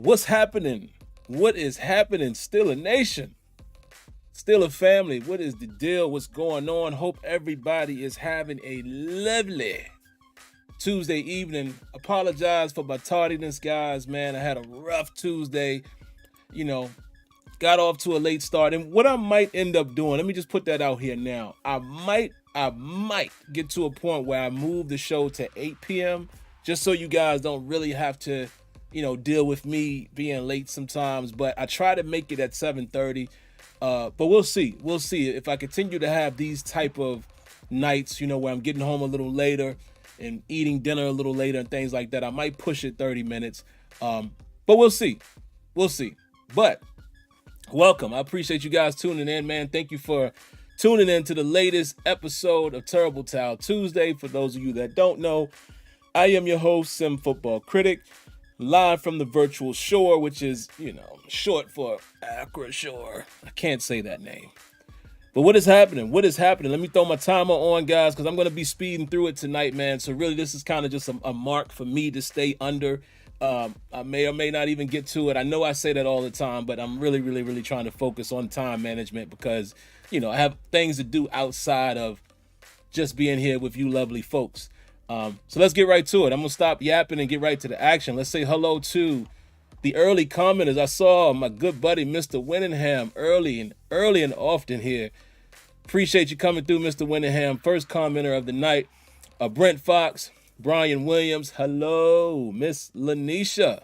What's happening? What is happening? Steeler Nation, Steeler family, what is the deal? What's going on? Hope everybody is having a lovely Tuesday evening. Apologize for my tardiness, guys, man. I had a rough Tuesday, got off to a late start. And what I might end up doing, let me just put that out here now. I might get to a point where I move the show to 8 p.m. just so you guys don't really have to deal with me being late sometimes, but I try to make it at 7:30. But we'll see. We'll see if I continue to have these type of nights, where I'm getting home a little later and eating dinner a little later and things like that. I might push it 30 minutes. But we'll see. We'll see. But welcome. I appreciate you guys tuning in, man. Thank you for tuning in to the latest episode of Terrible Towel Tuesday. For those of you that don't know, I am your host, SimFBallCritic. Live from the virtual shore, which is, short for Accra Shore. I can't say that name. But what is happening? What is happening? Let me throw my timer on, guys, because I'm going to be speeding through it tonight, man. So really, this is kind of just a mark for me to stay under. I may or may not even get to it. I know I say that all the time, but I'm really, really, really trying to focus on time management because, I have things to do outside of just being here with you lovely folks. So let's get right to it. I'm going to stop yapping and get right to the action. Let's say hello to the early commenters. I saw my good buddy, Mr. Winningham, early and often here. Appreciate you coming through, Mr. Winningham. First commenter of the night. Brent Fox, Brian Williams. Hello, Miss Lanisha.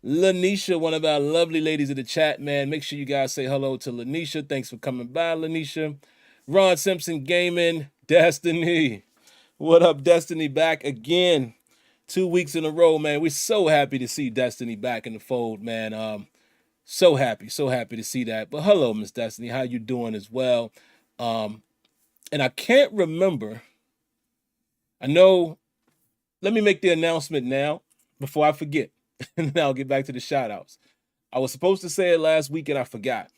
Lanisha, one of our lovely ladies in the chat, man. Make sure you guys say hello to Lanisha. Thanks for coming by, Lanisha. Ron Simpson Gaming, Destiny. What up, Destiny? Back again 2 weeks in a row, man. We're so happy to see Destiny back in the fold, man. So happy to see that. But hello, Miss Destiny. How you doing as well? And I can't remember. I know. Let me make the announcement now before I forget. And then I'll get back to the shout-outs. I was supposed to say it last week and I forgot.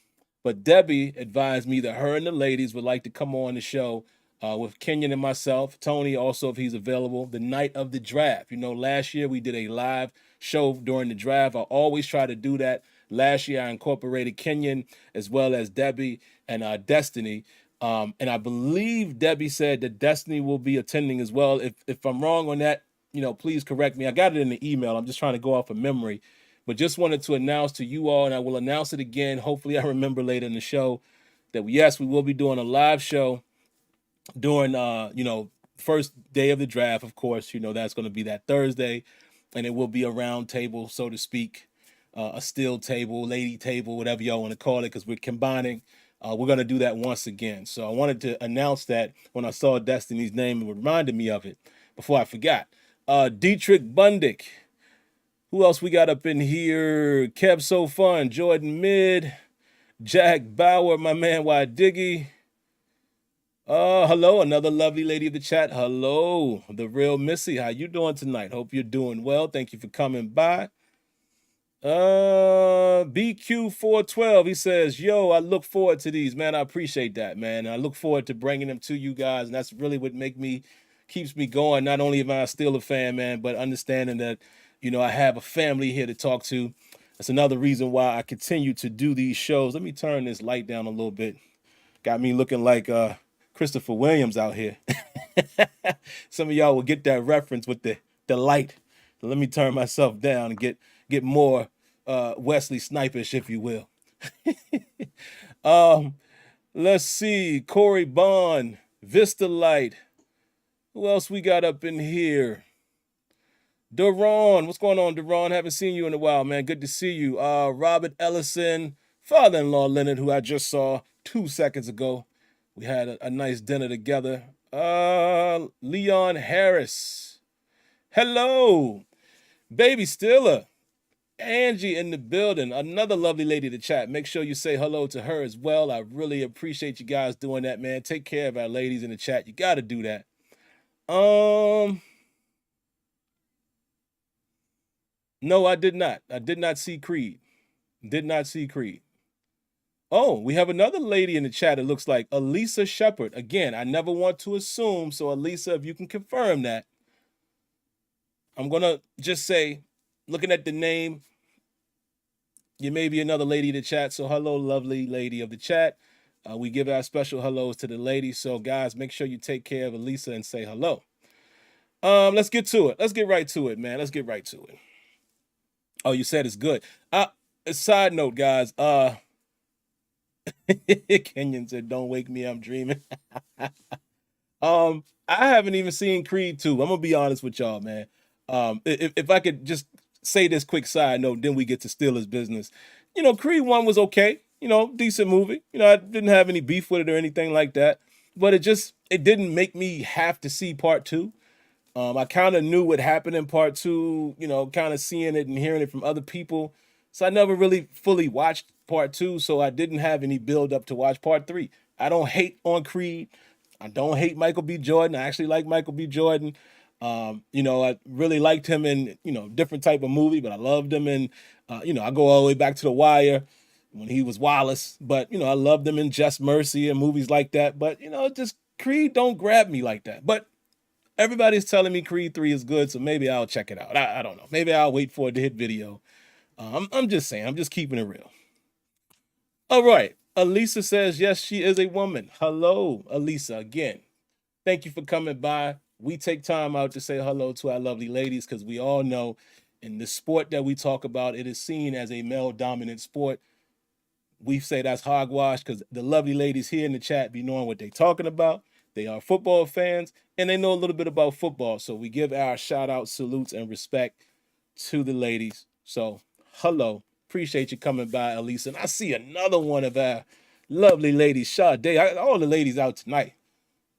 But Debbie advised me that her and the ladies would like to come on the show with Kenyon and myself, Tony also if he's available, the night of the draft. Last year we did a live show during the draft. I always try to do that. Last year I incorporated Kenyon as well as Debbie and Destiny. And I believe Debbie said that Destiny will be attending as well. If I'm wrong on that, please correct me. I got it in the email. I'm just trying to go off of memory. But just wanted to announce to you all, and I will announce it again. Hopefully I remember later in the show that we will be doing a live show during first day of the draft. Of course, that's going to be that Thursday, and it will be a round table, so to speak, a steel table, lady table, whatever y'all want to call it, because we're combining. We're going to do that once again. So I wanted to announce that when I saw Destiny's name, it reminded me of it before I forgot. Dietrich Bundick. Who else we got up in here? Kev So Fun, Jordan Mid, Jack Bauer, my man Y Diggy. Hello, another lovely lady of the chat. Hello, the real Missy. How you doing tonight? Hope you're doing well. Thank you for coming by. BQ412, he says, yo, I look forward to these, man. I appreciate that, man. I look forward to bringing them to you guys, and that's really what keeps me going. Not only am I still a fan, man, but understanding that, I have a family here to talk to. That's another reason why I continue to do these shows. Let me turn this light down a little bit. Got me looking like Christopher Williams out here. Some of y'all will get that reference with the light. So let me turn myself down and get more Wesley Snipish, if you will. Let's see. Corey Bond, Vista Light. Who else we got up in here? Duron. What's going on, Duron? Haven't seen you in a while, man. Good to see you. Robert Ellison, father-in-law Leonard, who I just saw 2 seconds ago. We had a nice dinner together. Leon Harris. Hello. Baby Steeler. Angie in the building. Another lovely lady to chat. Make sure you say hello to her as well. I really appreciate you guys doing that, man. Take care of our ladies in the chat. You got to do that. No, I did not. I did not see Creed. Did not see Creed. Oh, we have another lady in the chat. It looks like Elisa Shepard. Again, I never want to assume. So, Elisa, if you can confirm that, I'm going to just say, looking at the name, You may be another lady in the chat, so hello, lovely lady of the chat. We give our special hellos to the ladies. So, guys, make sure you take care of Elisa and say hello. Let's get to it. Let's get right to it, man. Let's get right to it. Oh, you said it's good. A side note, guys. Kenyon said, "Don't wake me, I'm dreaming." I haven't even seen Creed 2. I'm gonna be honest with y'all, man. If I could just say this quick side note, then we get to Steelers business. Creed 1 was okay. Decent movie. I didn't have any beef with it or anything like that. But it didn't make me have to see part 2. I kind of knew what happened in part 2, kind of seeing it and hearing it from other people. So I never really fully watched part 2, so I didn't have any build up to watch part 3. I don't hate on Creed. I don't hate Michael B. Jordan. I actually like Michael B. Jordan. I really liked him in, different type of movie, but I loved him in, I go all the way back to The Wire when he was Wallace. But, I loved him in Just Mercy and movies like that. But, just Creed don't grab me like that. But everybody's telling me Creed 3 is good, so maybe I'll check it out. I don't know. Maybe I'll wait for it to hit video. I'm just saying. I'm just keeping it real. All right. Elisa says, yes, she is a woman. Hello, Elisa, again. Thank you for coming by. We take time out to say hello to our lovely ladies because we all know in the sport that we talk about, it is seen as a male-dominant sport. We say that's hogwash because the lovely ladies here in the chat be knowing what they're talking about. They are football fans, and they know a little bit about football. So we give our shout-out, salutes, and respect to the ladies. So, hello. Appreciate you coming by, Elisa. And I see another one of our lovely ladies, Sade. All the ladies out tonight.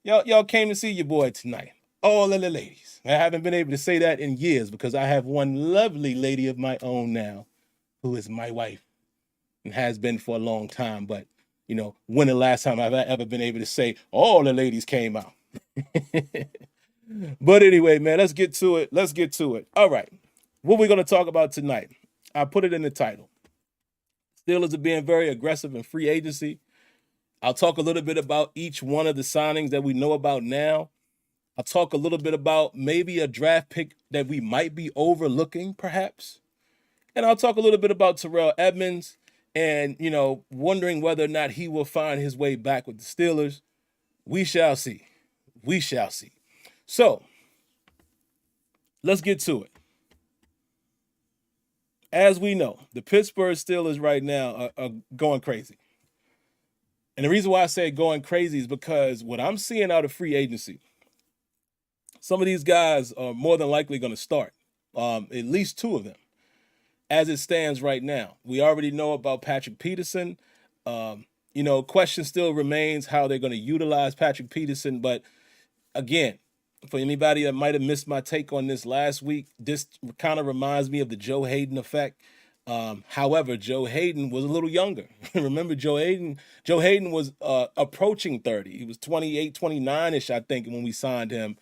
Y'all came to see your boy tonight. All of the ladies. I haven't been able to say that in years because I have one lovely lady of my own now who is my wife and has been for a long time. But, when the last time I've ever been able to say all the ladies came out. But anyway, man, let's get to it. All right. What we're going to talk about tonight, I put it in the title. Steelers are being very aggressive in free agency. I'll talk a little bit about each one of the signings that we know about now. I'll talk a little bit about maybe a draft pick that we might be overlooking, perhaps. And I'll talk a little bit about Terrell Edmunds and, wondering whether or not he will find his way back with the Steelers. We shall see. We shall see. So, let's get to it. As we know, the Pittsburgh Steelers right now are going crazy. And the reason why I say going crazy is because what I'm seeing out of free agency, some of these guys are more than likely going to start, at least 2 of them, as it stands right now. We already know about Patrick Peterson. Question still remains how they're going to utilize Patrick Peterson. But again, for anybody that might have missed my take on this last week, this kind of reminds me of the Joe Hayden effect. However, Joe Hayden was a little younger. Remember, Joe Hayden was approaching 30. He was 28, 29-ish, I think, when we signed him.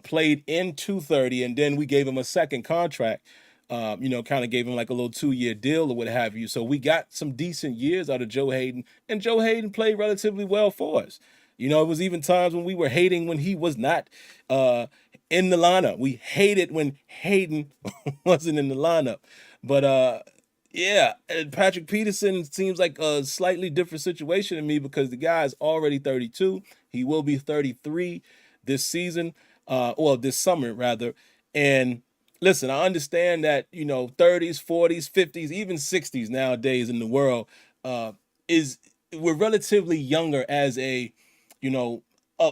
Played into 30, and then we gave him a second contract. Kind of gave him like a little 2-year deal or what have you. So we got some decent years out of Joe Hayden, and Joe Hayden played relatively well for us. It was even times when we were hating when he was not in the lineup. We hated when Hayden wasn't in the lineup. But Patrick Peterson seems like a slightly different situation to me because the guy is already 32. He will be 33 this season, this summer rather. And listen, I understand that, 30s, 40s, 50s, even 60s nowadays in the world we're relatively younger as a,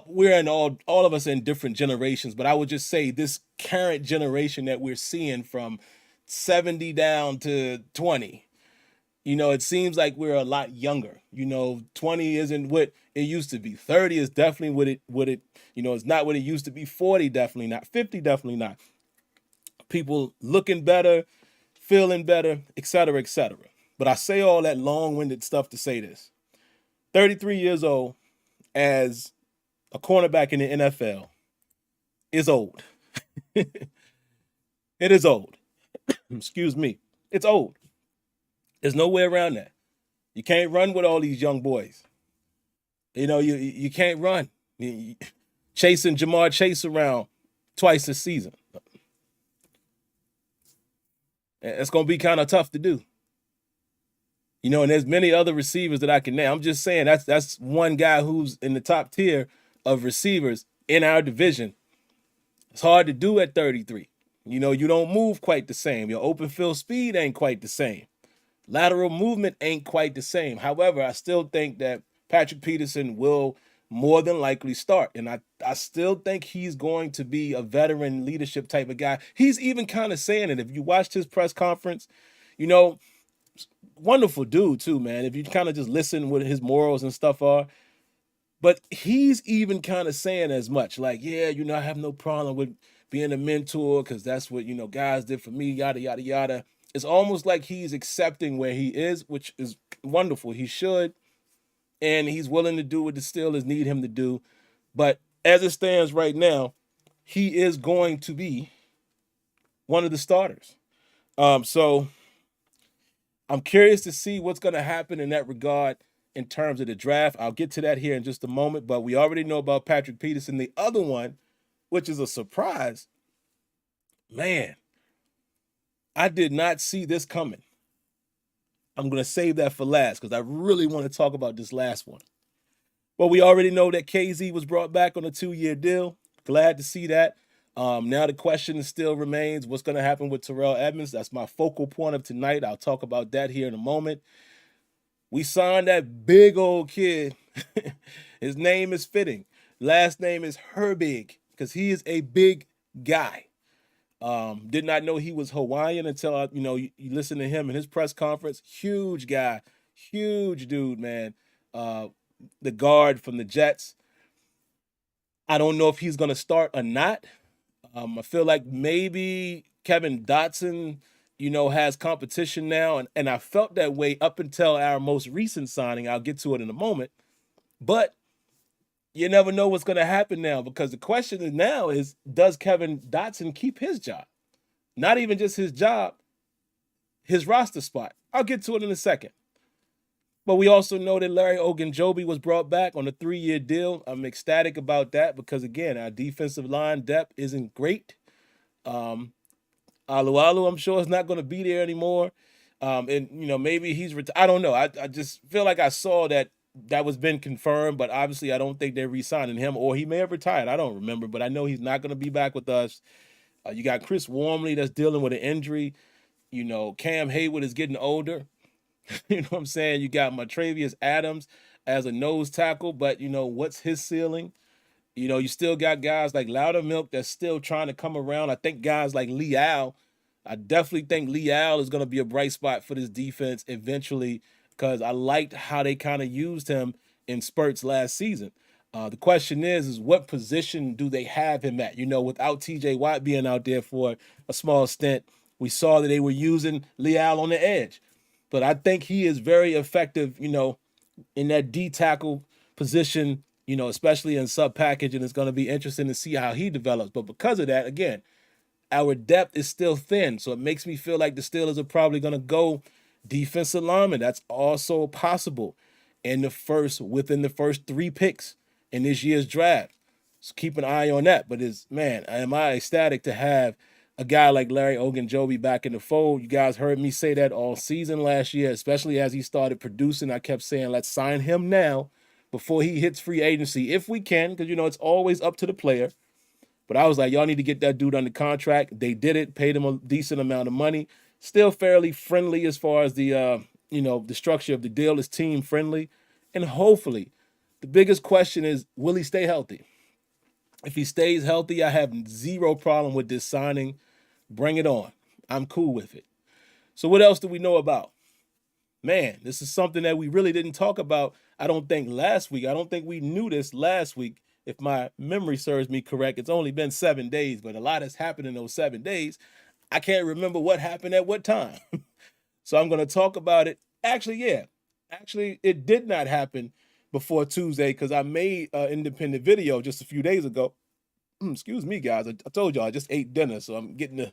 we're in all of us in different generations, but I would just say this current generation that we're seeing from 70 down to 20, it seems like we're a lot younger. 20 isn't what it used to be. 30 is definitely what it it's not what it used to be. 40 definitely not. 50 definitely not. People looking better, feeling better, et cetera, et cetera. But I say all that long-winded stuff to say this. 33 years old as a cornerback in the NFL is old. It is old. Excuse me. It's old. There's no way around that. You can't run with all these young boys. You can't run. Chasing Jamar Chase around twice a season. It's going to be kind of tough to do. And there's many other receivers that I can name. I'm just saying that's one guy who's in the top tier of receivers in our division. It's hard to do at 33. You don't move quite the same. Your open field speed ain't quite the same. Lateral movement ain't quite the same. However, I still think that Patrick Peterson will more than likely start. And I still think he's going to be a veteran leadership type of guy. He's even kind of saying it. If you watched his press conference, wonderful dude too, man. If you kind of just listen what his morals and stuff are. But he's even kind of saying as much, like, yeah, I have no problem with being a mentor because that's what, guys did for me, yada, yada, yada. It's almost like he's accepting where he is, which is wonderful. He should. And he's willing to do what the Steelers need him to do. But as it stands right now, he is going to be one of the starters. So I'm curious to see what's going to happen in that regard in terms of the draft. I'll get to that here in just a moment, but we already know about Patrick Peterson. The other one, which is a surprise, man, I did not see this coming. I'm going to save that for last because I really want to talk about this last one. Well, we already know that KZ was brought back on a 2-year deal. Glad to see that. Now the question still remains, what's going to happen with Terrell Edmunds? That's my focal point of tonight. I'll talk about that here in a moment. We signed that big old kid. His name is fitting. Last name is Herbig because he is a big guy. Did not know he was Hawaiian until you listen to him in his press conference. Huge guy, huge dude, man. The guard from the Jets. I don't know if he's going to start or not. I feel like maybe Kevin Dotson, has competition now, and I felt that way up until our most recent signing. I'll get to it in a moment, but you never know what's going to happen now because the question now is, does Kevin Dotson keep his job? Not even just his job, his roster spot. I'll get to it in a second. But we also know that Larry Ogunjobi was brought back on a 3-year deal. I'm ecstatic about that because, again, our defensive line depth isn't great. Alualu, I'm sure, is not going to be there anymore. And maybe he's I don't know. I just feel like I saw that was been confirmed, but obviously I don't think they're re-signing him, or he may have retired. I don't remember, but I know he's not going to be back with us. You got Chris Wormley that's dealing with an injury. Cam Hayward is getting older. You know what I'm saying? You got Montravius Adams as a nose tackle, but what's his ceiling? You still got guys like Loudermilk that's still trying to come around. I think guys like Leal, I definitely think Leal is going to be a bright spot for this defense eventually because I liked how they kind of used him in spurts last season. The question is what position do they have him at? Without TJ Watt being out there for a small stint, we saw that they were using Leal on the edge. But I think he is very effective, in that D tackle position, especially in sub package, and it's going to be interesting to see how he develops. But because of that, again, our depth is still thin, so it makes me feel like the Steelers are probably going to go defensive lineman. That's also possible within the first 3 picks in this year's draft. So keep an eye on that. But am I ecstatic to have a guy like Larry Ogunjobi back in the fold. You guys heard me say that all season last year, especially as he started producing. I kept saying, let's sign him now before he hits free agency, if we can, because, it's always up to the player. But I was like, y'all need to get that dude under contract. They did it, paid him a decent amount of money. Still fairly friendly as far as the structure of the deal is team friendly. And hopefully, the biggest question is, will he stay healthy? If he stays healthy, I have zero problem with this signing. Bring it on. I'm cool with it. So what else do we know about? Man, this is something that we really didn't talk about, I don't think, last week. I don't think we knew this last week. If my memory serves me correct, it's only been 7 days, but a lot has happened in those 7 days. I can't remember what happened at what time. So I'm going to talk about it. Actually, it did not happen before Tuesday because I made an independent video just a few days ago. Excuse me, guys. I told y'all I just ate dinner, so I'm getting the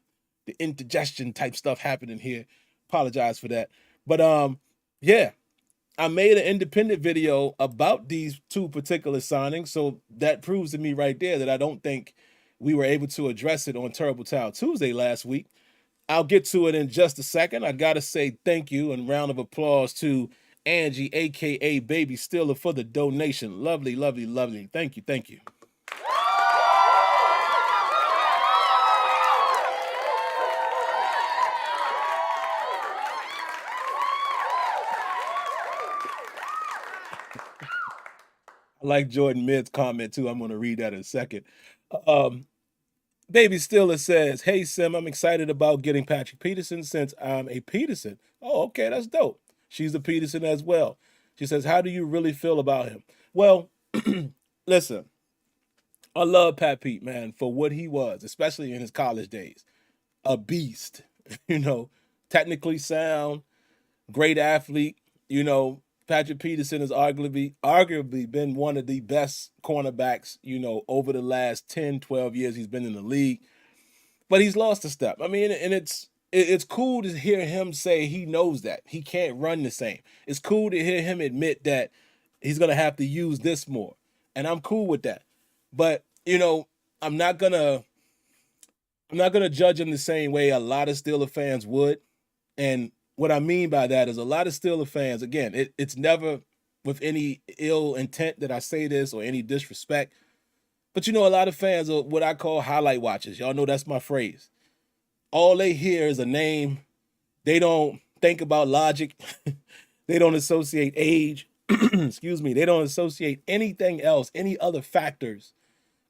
indigestion type stuff happening here. Apologize for that. But I made an independent video about these 2 particular signings, so that proves to me right there that I don't think we were able to address it on Terrible Towel Tuesday last week. I'll get to it in just a second. I got to say thank you and round of applause to Angie, a.k.a. Baby Steeler, for the donation. Lovely, lovely, lovely. Thank you, thank you. I like Jordan Mid's comment, too. I'm going to read that in a second. Baby Steeler says, hey, Sim, I'm excited about getting Patrick Peterson since I'm a Peterson. Oh, okay, that's dope. She's a Peterson as well. She says, how do you really feel about him? Well, listen, I love Pat Pete, man, for what he was, especially in his college days. A beast, technically sound, great athlete. Patrick Peterson has arguably been one of the best cornerbacks, over the last 10, 12 years he's been in the league. But he's lost a step. I mean, and it's cool to hear him say he knows that. He can't run the same. It's cool to hear him admit that he's going to have to use this more. And I'm cool with that. But, I'm not going to judge him the same way a lot of Steeler fans would. And what I mean by that is a lot of Steeler fans, again, it's never with any ill intent that I say this or any disrespect. But a lot of fans are what I call highlight watchers. Y'all know that's my phrase. All they hear is a name. They don't think about logic. They don't associate age. Excuse me. They don't associate anything else, any other factors.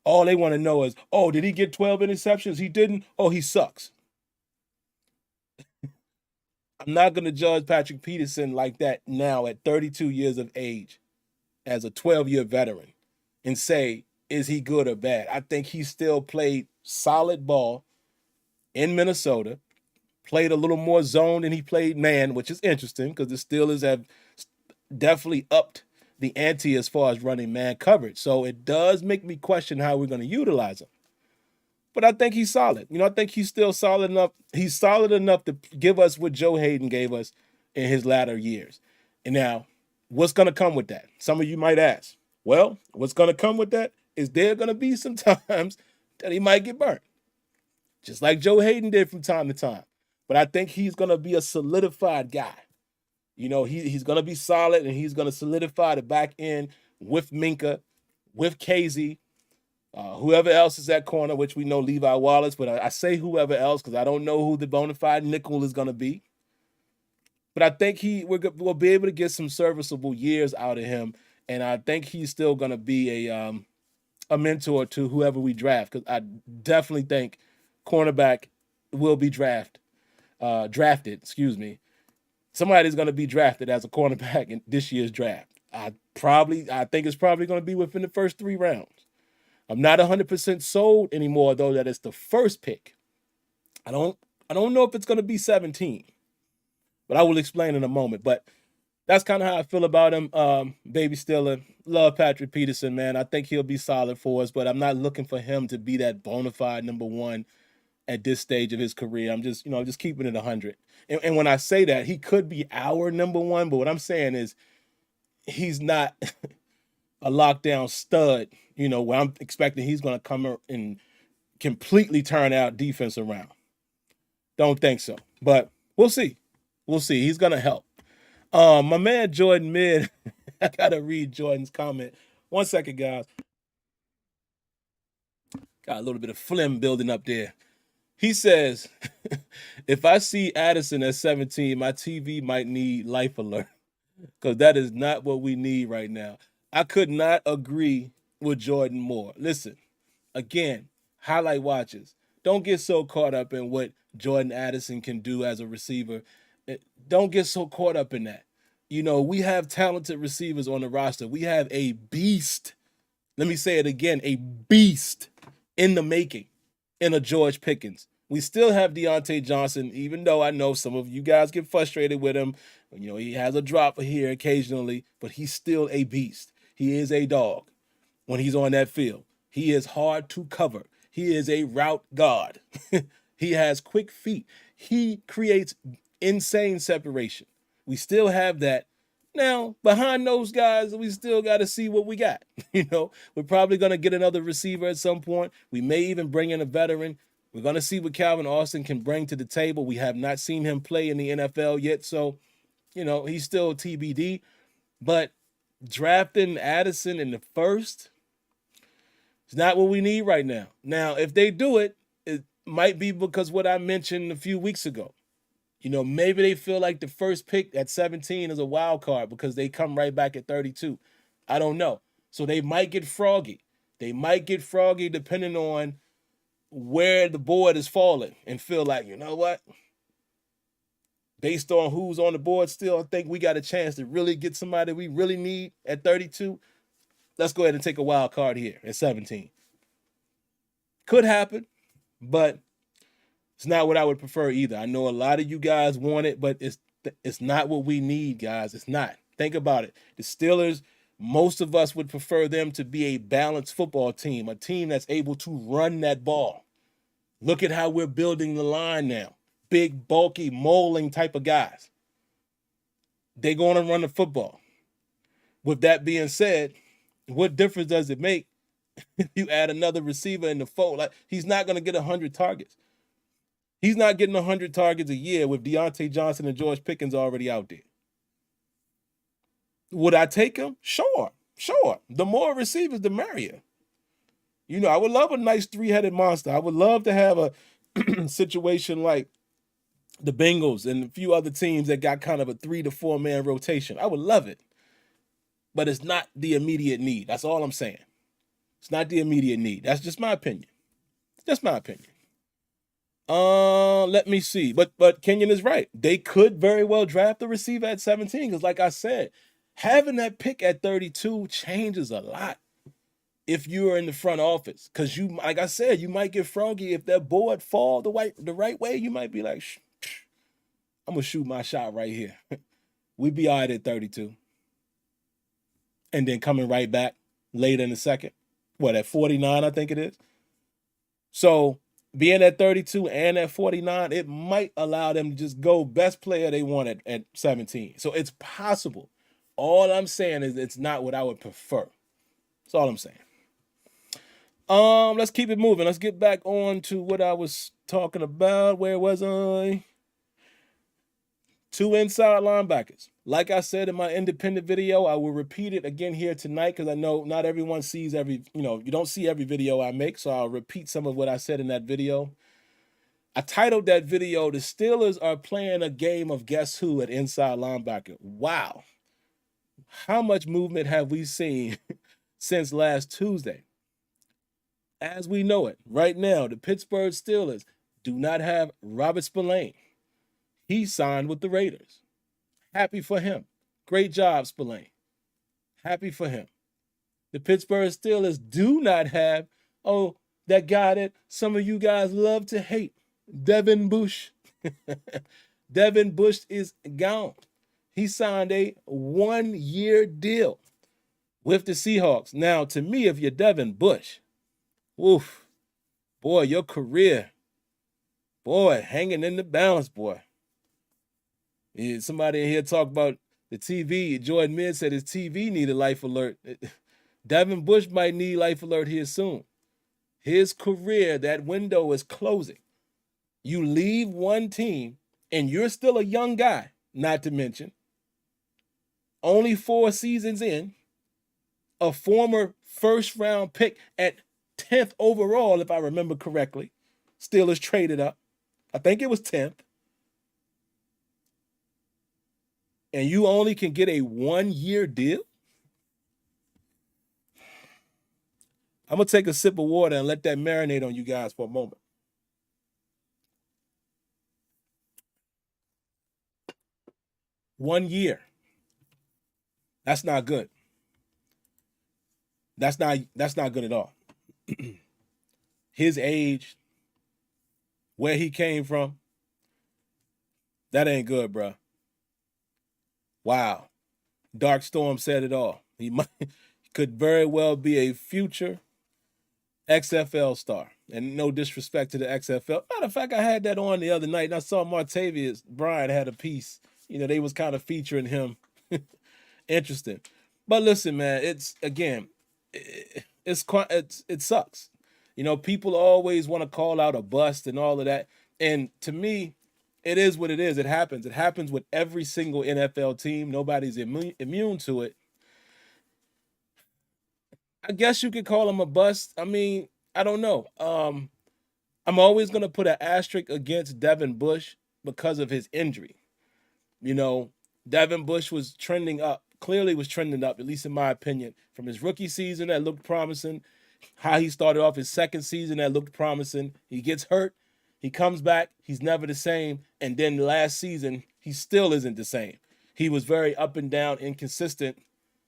All they want to know is, oh, did he get 12 interceptions? He didn't. Oh, he sucks. I'm not going to judge Patrick Peterson like that now at 32 years of age as a 12-year veteran and say, is he good or bad? I think he still played solid ball in Minnesota, played a little more zone than he played man, which is interesting because the Steelers have definitely upped the ante as far as running man coverage. So it does make me question how we're going to utilize him. But I think he's solid. I think he's still solid enough. He's solid enough to give us what Joe Hayden gave us in his latter years. And now, what's going to come with that? Some of you might ask. Well, what's going to come with that is there going to be some times that he might get burnt, just like Joe Hayden did from time to time. But I think he's going to be a solidified guy. He's going to be solid, and he's going to solidify the back end with Minka, with KZ, whoever else is at corner, which we know Levi Wallace, but I say whoever else because I don't know who the bona fide nickel is going to be. But I think we'll be able to get some serviceable years out of him, and I think he's still going to be a mentor to whoever we draft because I definitely think cornerback will be drafted. Somebody's going to be drafted as a cornerback in this year's draft. I think it's probably going to be within the first 3 rounds. I'm not 100% sold anymore, though, that it's the first pick. I don't know if it's going to be 17, but I will explain in a moment. But that's kind of how I feel about him. Baby Steeler, love Patrick Peterson, man. I think he'll be solid for us, but I'm not looking for him to be that bona fide number one at this stage of his career. I'm just keeping it 100. And when I say that, he could be our number one, but what I'm saying is he's not a lockdown stud, where I'm expecting he's going to come and completely turn our defense around. Don't think so, but we'll see. We'll see. He's going to help. My man Jordan Mid, I got to read Jordan's comment. 1 second, guys. Got a little bit of phlegm building up there. He says, if I see Addison at 17, my TV might need life alert because that is not what we need right now. I could not agree with Jordan more. Listen, again, highlight watchers. Don't get so caught up in what Jordan Addison can do as a receiver. Don't get so caught up in that. We have talented receivers on the roster. We have a beast. Let me say it again, a beast in the making in a George Pickens. We still have Deontay Johnson, even though I know some of you guys get frustrated with him. He has a drop here occasionally, but he's still a beast. He is a dog when he's on that field. He is hard to cover. He is a route god. He has quick feet. He creates insane separation. We still have that. Now, behind those guys, we still got to see what we got. We're probably going to get another receiver at some point. We may even bring in a veteran. We're going to see what Calvin Austin can bring to the table. We have not seen him play in the NFL yet, so, he's still TBD. But drafting Addison in the first is not what we need right now. Now, if they do it, it might be because what I mentioned a few weeks ago. Maybe they feel like the first pick at 17 is a wild card because they come right back at 32. I don't know. So they might get froggy. They might get froggy depending on where the board is falling and feel like, you know what? Based on who's on the board still, I think we got a chance to really get somebody we really need at 32. Let's go ahead and take a wild card here at 17. Could happen, but it's not what I would prefer either. I know a lot of you guys want it, but it's not what we need, guys. It's not. Think about it. The Steelers, most of us would prefer them to be a balanced football team, a team that's able to run that ball. Look at how we're building the line now. Big, bulky, mauling type of guys. They're going to run the football. With that being said, what difference does it make if you add another receiver in the fold? Like, he's not going to get 100 targets. He's not getting 100 targets a year with Deontay Johnson and George Pickens already out there. Would I take him? Sure. The more receivers, the merrier. I would love a nice three-headed monster. I would love to have a situation like the Bengals and a few other teams that got kind of a 3 to 4 man rotation. I would love it. But it's not the immediate need. That's all I'm saying. It's not the immediate need. That's just my opinion. Just my opinion. Let me see. But Kenyon is right. They could very well draft the receiver at 17 because, like I said, having that pick at 32 changes a lot if you're in the front office. Because like I said, you might get froggy if that board fall the right way. You might be like, I'm gonna shoot my shot right here. We'd be all right at 32, and then coming right back later in the second. At 49, I think it is. So being at 32 and at 49, it might allow them to just go best player they want at 17. So it's possible. All I'm saying is it's not what I would prefer. That's all I'm saying. Let's keep it moving. Let's get back on to what I was talking about. Where was I? 2 inside linebackers. Like I said in my independent video, I will repeat it again here tonight because I know not everyone sees you don't see every video I make, so I'll repeat some of what I said in that video. I titled that video, "The Steelers are playing a game of guess who at inside linebacker." Wow. How much movement have we seen since last Tuesday? As we know it, right now, the Pittsburgh Steelers do not have Robert Spillane. He signed with the Raiders. Happy for him. Great job, Spillane. Happy for him. The Pittsburgh Steelers do not have, that guy that some of you guys love to hate, Devin Bush. Devin Bush is gone. He signed a 1-year deal with the Seahawks. Now, to me, if you're Devin Bush, woof, boy, your career, boy, hanging in the balance, boy. Somebody in here talked about the TV. Jordan Mid said his TV needed life alert. Devin Bush might need life alert here soon. His career, that window is closing. You leave one team, and you're still a young guy, not to mention, only 4 seasons in, a former first-round pick at 10th overall, if I remember correctly. Steelers traded up. I think it was 10th. And you only can get a 1-year deal? I'm going to take a sip of water and let that marinate on you guys for a moment. One year. That's not good. That's not good at all. His age, where he came from, that ain't good, bro. Wow. Dark Storm said it all. He could very well be a future XFL star. And no disrespect to the XFL. Matter of fact, I had that on the other night, and I saw Martavius Bryant had a piece. They was kind of featuring him. Interesting. But listen, man, it sucks. People always want to call out a bust and all of that. And to me, it is what it is. It happens. It happens with every single NFL team. Nobody's immune to it. I guess you could call him a bust. I mean, I don't know. I'm always going to put an asterisk against Devin Bush because of his injury. You know, Devin Bush was trending up, clearly was trending up, at least in my opinion, from his rookie season that looked promising, how he started off his second season that looked promising. He gets hurt, he comes back, he's never the same, and then last season, he still isn't the same. He was very up and down, inconsistent.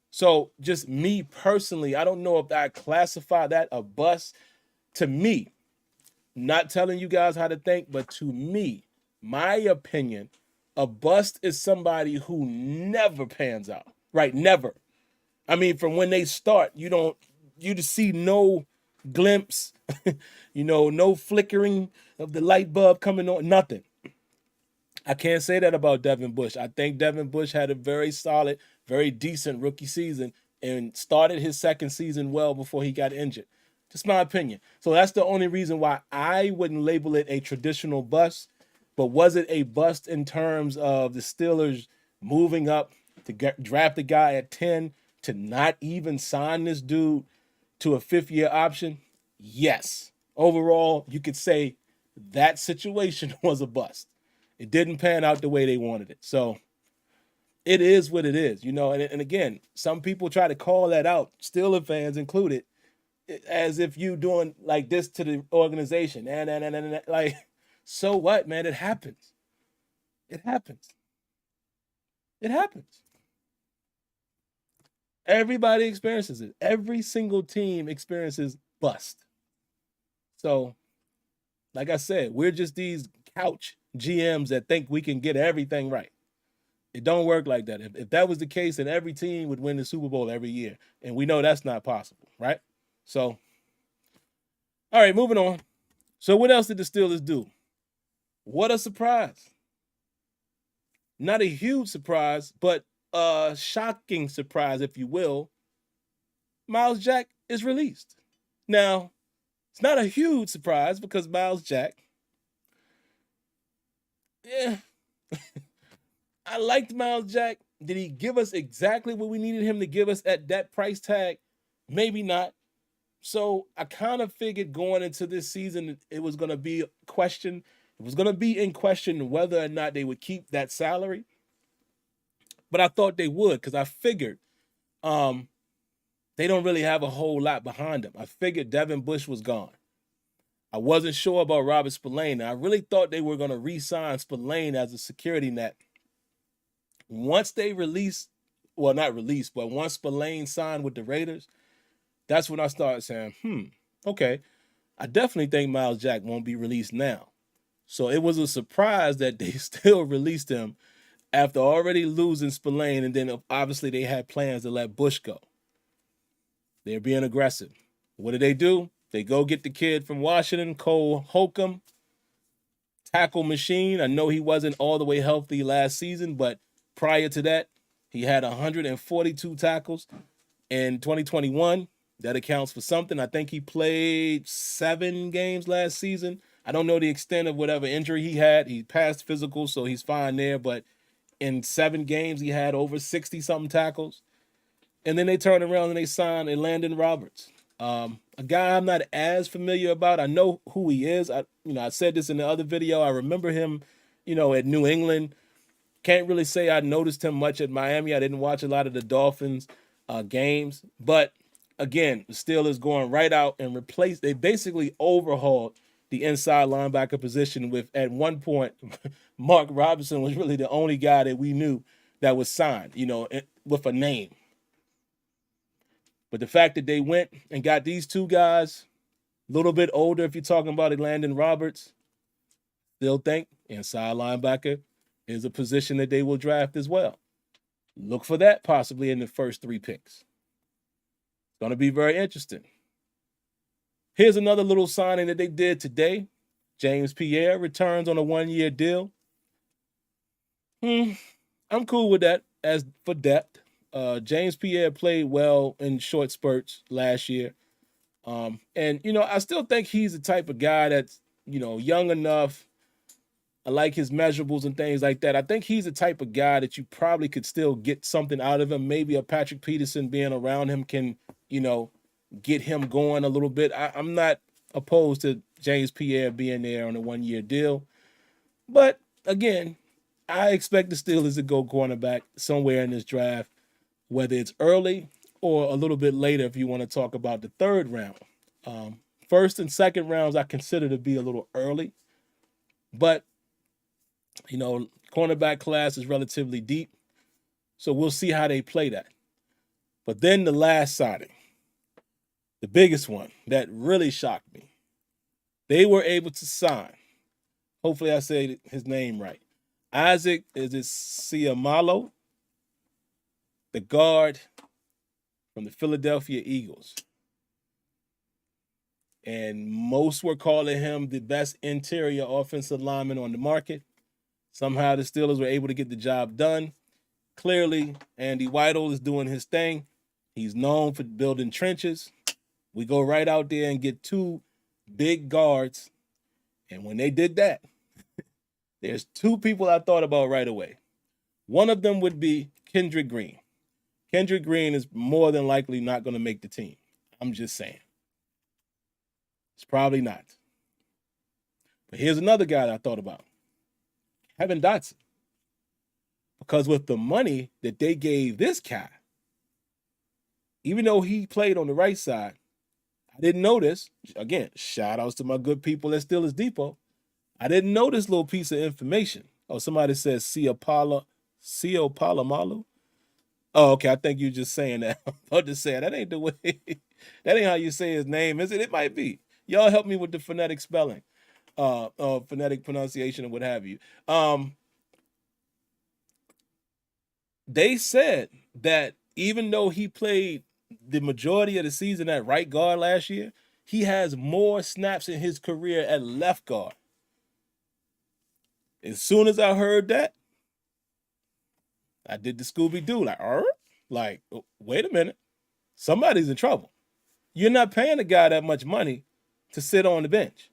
So just me personally, I don't know if I classify that a bust. To me, not telling you guys how to think, but to me, my opinion, a bust is somebody who never pans out. Right? Never. I mean, from when they start, you just see no glimpse, no flickering of the light bulb coming on, nothing. I can't say that about Devin Bush. I think Devin Bush had a very solid, very decent rookie season and started his second season well before he got injured. Just my opinion. So that's the only reason why I wouldn't label it a traditional bust. But was it a bust in terms of the Steelers moving up to draft a guy at 10 to not even sign this dude to a fifth-year option? Yes. Overall, you could say that situation was a bust. It didn't pan out the way they wanted it. So it is what it is, And again, some people try to call that out, Steelers fans included, as if you doing like this to the organization. Like, so what, man? It happens. It happens. It happens. Everybody experiences it. Every single team experiences bust. So, like I said, we're just these couch GMs that think we can get everything right. It don't work like that. If that was the case, then every team would win the Super Bowl every year. And we know that's not possible, right? So, all right, moving on. So what else did the Steelers do? What a surprise. Not a huge surprise, but a shocking surprise, if you will. Miles Jack is released. Now, it's not a huge surprise because Miles Jack, I liked Miles Jack. Did he give us exactly what we needed him to give us at that price tag? Maybe not. So I kind of figured going into this season, it was going to be a question. It was going to be in question whether or not they would keep that salary. But I thought they would because I figured they don't really have a whole lot behind them. I figured Devin Bush was gone. I wasn't sure about Robert Spillane. I really thought they were going to re-sign Spillane as a security net. Once they released, well, not released, but once Spillane signed with the Raiders, that's when I started saying, okay, I definitely think Miles Jack won't be released now. So it was a surprise that they still released him after already losing Spillane, and then obviously they had plans to let Bush go. They're being aggressive. What do? They go get the kid from Washington, Cole Holcomb, tackle machine. I know he wasn't all the way healthy last season, but prior to that, he had 142 tackles in 2021. That accounts for something. I think he played 7 games last season. I don't know the extent of whatever injury he had. He passed physical, so he's fine there. But in 7 games, he had over 60-something tackles. And then they turned around and they signed Landon Roberts, a guy I'm not as familiar about. I know who he is. I said this in the other video. I remember him, at New England. Can't really say I noticed him much at Miami. I didn't watch a lot of the Dolphins games. But again, the Steelers going right out and they basically overhauled the inside linebacker position with, at one point, Mark Robinson was really the only guy that we knew that was signed, with a name. But the fact that they went and got these 2 guys, a little bit older if you're talking about Landon Roberts, still think inside linebacker is a position that they will draft as well. Look for that possibly in the first 3 picks. It's going to be very interesting. Here's another little signing that they did today. James Pierre returns on a 1-year deal. I'm cool with that as for depth. James Pierre played well in short spurts last year. And I still think he's the type of guy that's young enough. I like his measurables and things like that. I think he's the type of guy that you probably could still get something out of him. Maybe a Patrick Peterson being around him can, get him going a little bit. I'm not opposed to James Pierre being there on a 1-year deal. But again, I expect the Steelers to go cornerback somewhere in this draft, whether it's early or a little bit later if you want to talk about the third round. First and second rounds I consider to be a little early. But cornerback class is relatively deep, so we'll see how they play that. But then the last signing, the biggest one that really shocked me, they were able to sign, hopefully I say his name right, Isaac, is it Seumalo, the guard from the Philadelphia Eagles. And most were calling him the best interior offensive lineman on the market. Somehow the Steelers were able to get the job done. Clearly, Andy Weidel is doing his thing. He's known for building trenches. We go right out there and get 2 big guards. And when they did that, there's 2 people I thought about right away. One of them would be Kendrick Green. Kendrick Green is more than likely not going to make the team. I'm just saying. It's probably not. But here's another guy that I thought about. Kevin Dotson. Because with the money that they gave this guy, even though he played on the right side, I didn't notice, again, shout outs to my good people at Steelers Depot, I didn't know this little piece of information. Oh, somebody says Palomalu. Oh, okay, I think you're just saying that. I'm just saying, that ain't the way, that ain't how you say his name, is it? It might be. Y'all help me with the phonetic spelling. Phonetic pronunciation and what have you. They said that even though he played the majority of the season at right guard last year, he has more snaps in his career at left guard. As soon as I heard that, I did the Scooby-Doo, like, wait a minute. Somebody's in trouble. You're not paying a guy that much money to sit on the bench.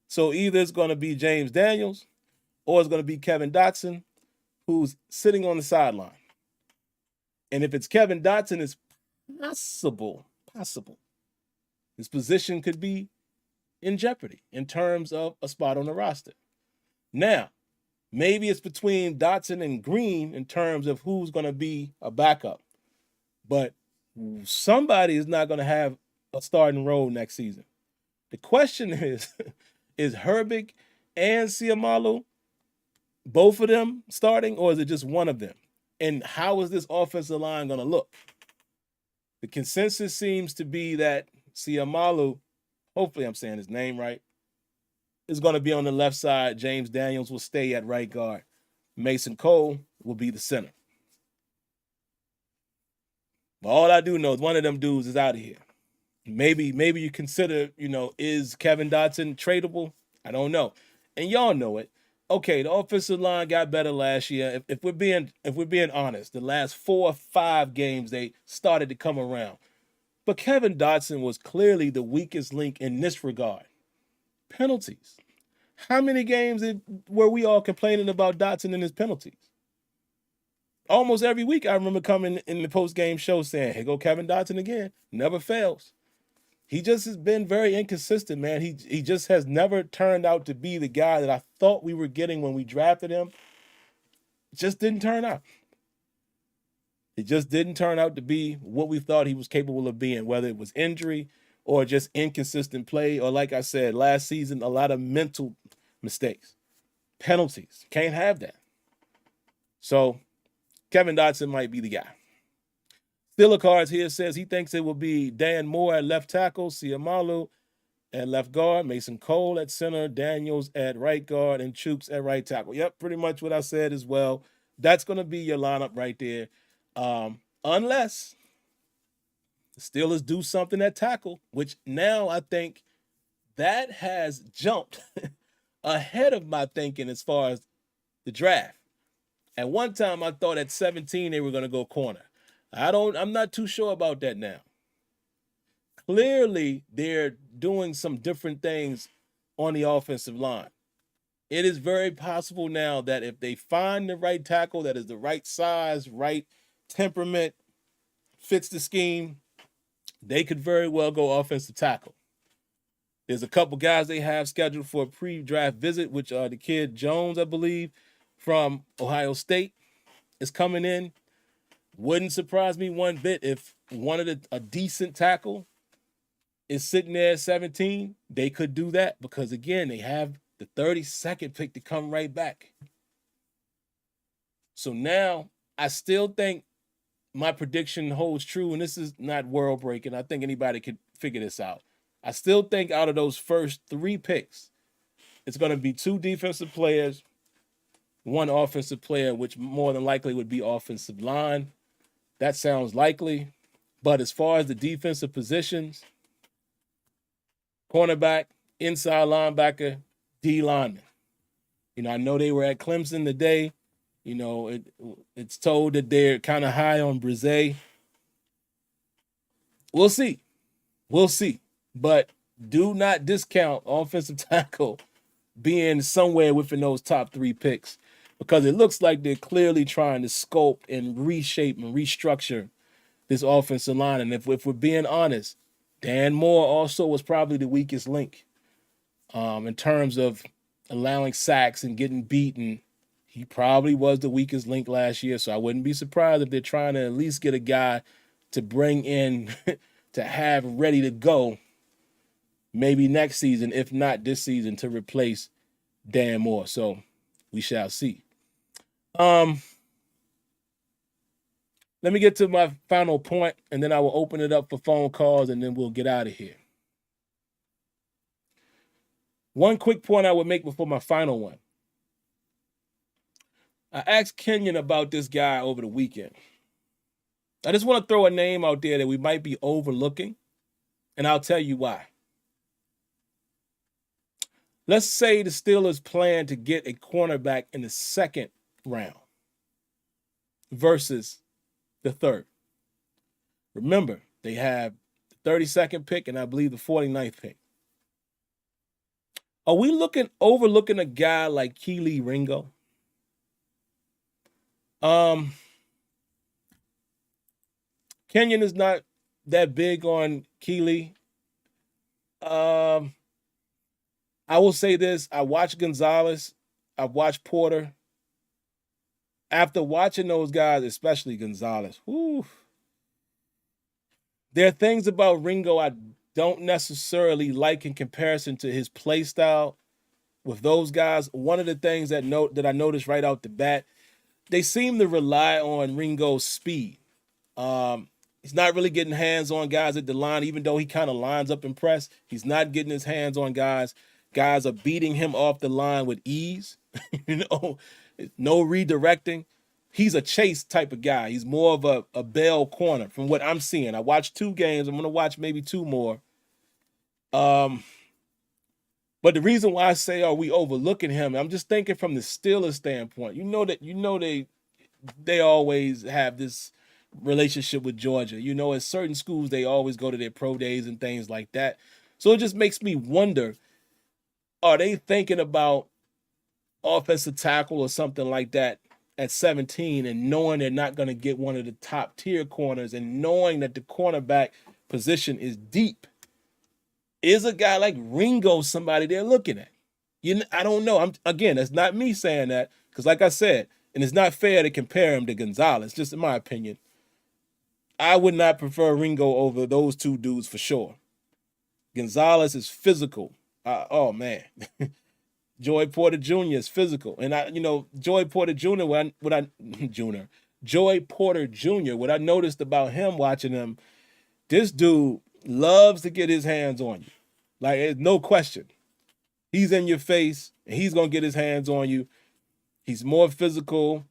So either it's going to be James Daniels or it's going to be Kevin Dotson, who's sitting on the sideline. And if it's Kevin Dotson, it's possible his position could be in jeopardy in terms of a spot on the roster. Now, maybe it's between Dotson and Green in terms of who's going to be a backup. But somebody is not going to have a starting role next season. The question is Herbig and Seumalo, both of them starting, or is it just one of them? And how is this offensive line going to look? The consensus seems to be that Seumalo, hopefully I'm saying his name right, is going to be on the left side. James Daniels will stay at right guard. Mason Cole will be the center. But all I do know is one of them dudes is out of here. Maybe you consider, is Kevin Dotson tradable? I don't know. And y'all know it. Okay, the offensive line got better last year. If we're being honest, the last 4 or 5 games they started to come around. But Kevin Dotson was clearly the weakest link in this regard. Penalties. How many games were we all complaining about Dotson and his penalties? Almost every week I remember coming in the post-game show saying, here go Kevin Dotson again. Never fails. He just has been very inconsistent, man. He just has never turned out to be the guy that I thought we were getting when we drafted him. It just didn't turn out. It just didn't turn out to be what we thought he was capable of being, whether it was injury or just inconsistent play, or like I said, last season, a lot of mental mistakes. Penalties. Can't have that. So Kevin Dotson might be the guy. Steeler Cards here says he thinks it will be Dan Moore at left tackle, Seumalo at left guard, Mason Cole at center, Daniels at right guard, and Chooks at right tackle. Yep, pretty much what I said as well. That's going to be your lineup right there. Unless the Steelers do something at tackle, which now I think that has jumped ahead of my thinking as far as the draft. At one time, I thought at 17 they were going to go corner. I'm not too sure about that now. clearly they're doing some different things on the offensive line. It is very possible now that if they find the right tackle that is the right size, right temperament, fits the scheme, they could very well go offensive tackle. There's a couple guys they have scheduled for a pre-draft visit, which are the kid Jones, I believe, from Ohio State is coming in. Wouldn't surprise me one bit if a decent tackle is sitting there at 17. They could do that because, again, they have the 32nd pick to come right back. So now I still think my prediction holds true, and this is not world breaking. I think anybody could figure this out. I still think out of those first 3 picks, it's going to be 2 defensive players, 1 offensive player, which more than likely would be offensive line. That sounds likely. But as far as the defensive positions, cornerback, inside linebacker, D lineman. I know they were at Clemson today. It's told that they're kind of high on Brise. We'll see. But do not discount offensive tackle being somewhere within those top 3 picks, because it looks like they're clearly trying to sculpt and reshape and restructure this offensive line. And if we're being honest, Dan Moore also was probably the weakest link in terms of allowing sacks and getting beaten. He probably was the weakest link last year, so I wouldn't be surprised if they're trying to at least get a guy to bring in to have ready to go maybe next season, if not this season, to replace Dan Moore. So we shall see. Let me get to my final point, and then I will open it up for phone calls, and then we'll get out of here. One quick point I would make before my final one. I asked Kenyon about this guy over the weekend. I just want to throw a name out there that we might be overlooking, and I'll tell you why. Let's say the Steelers plan to get a cornerback in the 2nd round versus the 3rd. Remember, they have the 32nd pick and I believe the 49th pick. Are we overlooking a guy like Kelee Ringo? Kenyon is not that big on Kelee. I will say this. I watched Gonzalez. I've watched Porter. After watching those guys, especially Gonzalez, there are things about Ringo I don't necessarily like in comparison to his play style with those guys. One of the things that I noticed right out the bat, they seem to rely on Ringo's speed. He's not really getting hands on guys at the line, even though he kind of lines up and press. He's not getting his hands on guys. Guys are beating him off the line with ease. No redirecting. He's a chase type of guy. He's more of a bell corner from what I'm seeing. I watched 2 games. I'm going to watch maybe 2 more. But the reason why I say are we overlooking him, I'm just thinking from the Steelers standpoint. They always have this relationship with Georgia. At certain schools, they always go to their pro days and things like that. So it just makes me wonder, are they thinking about offensive tackle or something like that at 17 and knowing they're not going to get one of the top tier corners and knowing that the cornerback position is deep? Is a guy like Ringo somebody they're looking at? I don't know. That's not me saying that, because like I said, and it's not fair to compare him to Gonzalez, just in my opinion. I would not prefer Ringo over those 2 dudes for sure. Gonzalez is physical. Oh man, Joey Porter Jr. is physical, and Joey Porter Jr. Joey Porter Jr. What I noticed about him watching him, this dude loves to get his hands on you. Like, there's no question. He's in your face, and he's gonna get his hands on you. He's more physical.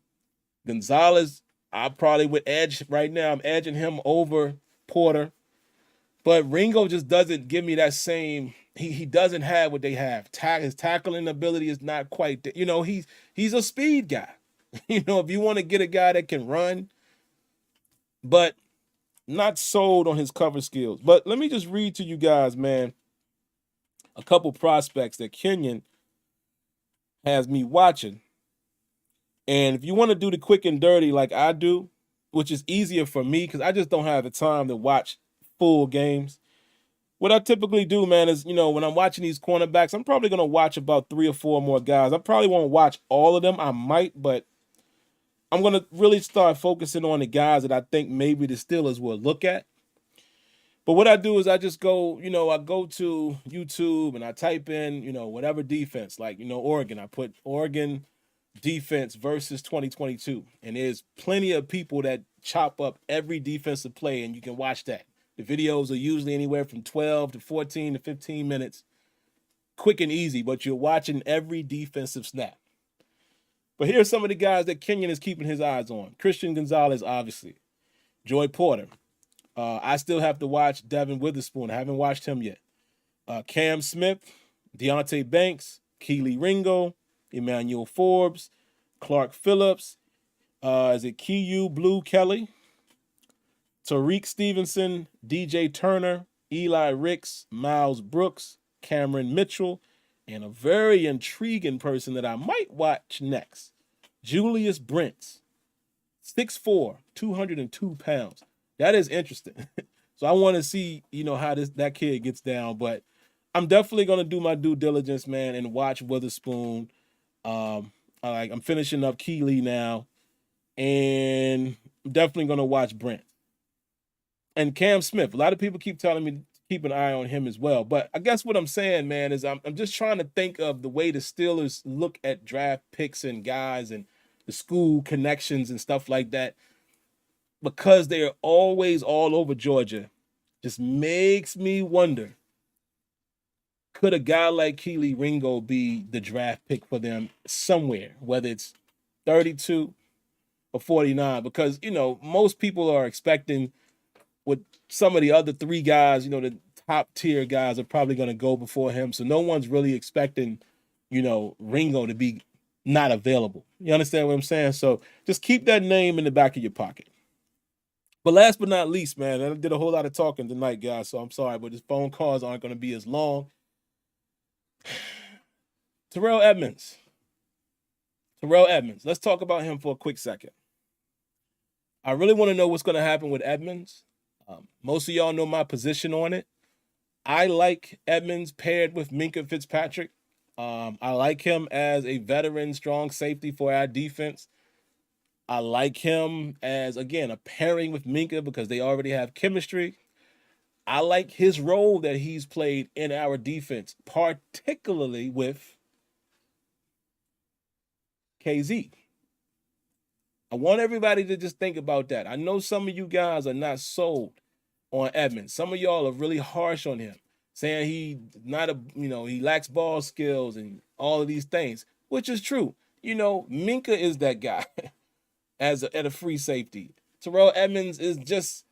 Gonzalez, I probably would edge right now. I'm edging him over Porter. But Ringo just doesn't give me that same. He doesn't have what they have. His tackling ability is not quite there. He's a speed guy. If you want to get a guy that can run. But not sold on his cover skills. But let me just read to you guys, man, a couple prospects that Kenyon has me watching. And if you want to do the quick and dirty like I do, which is easier for me because I just don't have the time to watch full games. What I typically do, man, is, when I'm watching these cornerbacks, I'm probably going to watch about 3 or 4 more guys. I probably won't watch all of them. I might, but I'm going to really start focusing on the guys that I think maybe the Steelers will look at. But what I do is I just go, I go to YouTube and I type in, whatever defense, like, Oregon. I put Oregon defense versus 2022. And there's plenty of people that chop up every defensive play, and you can watch that. The videos are usually anywhere from 12 to 14 to 15 minutes. Quick and easy, but you're watching every defensive snap. But here's some of the guys that Kenyon is keeping his eyes on. Christian Gonzalez, obviously. Joy Porter. I still have to watch Devin Witherspoon. I haven't watched him yet. Cam Smith, Deontay Banks, Keely Ringo, Emmanuel Forbes, Clark Phillips, is it Kiyu Blue Kelly, Tariq Stevenson, DJ Turner, Eli Ricks, Miles Brooks, Cameron Mitchell, and a very intriguing person that I might watch next, Julius Brents, 6'4", 202 pounds. That is interesting. So I want to see, how that kid gets down. But I'm definitely going to do my due diligence, man, and watch Witherspoon. I'm finishing up Keeley now, and I'm definitely going to watch Brent. And Cam Smith. A lot of people keep telling me to keep an eye on him as well. But I guess what I'm saying, man, is I'm just trying to think of the way the Steelers look at draft picks and guys and the school connections and stuff like that. Because they're always all over Georgia, just makes me wonder, could a guy like Keely Ringo be the draft pick for them somewhere, whether it's 32 or 49? Because, most people are expecting with some of the other 3 guys, the top tier guys are probably going to go before him. So no one's really expecting, Ringo to be not available. You understand what I'm saying? So just keep that name in the back of your pocket. But last but not least, man, I did a whole lot of talking tonight, guys, so I'm sorry, but his phone calls aren't going to be as long. Terrell Edmunds. Let's talk about him for a quick second. I really want to know what's going to happen with Edmunds. Most of y'all know my position on it. I like Edmunds paired with Minkah Fitzpatrick. I like him as a veteran strong safety for our defense. I like him as, again, a pairing with Minkah because they already have chemistry. I like his role that he's played in our defense, particularly with KZ. I want everybody to just think about that. I know some of you guys are not sold on Edmunds. Some of y'all are really harsh on him, saying he lacks ball skills and all of these things, which is true. Minkah is that guy. At a free safety. Terrell Edmunds is just,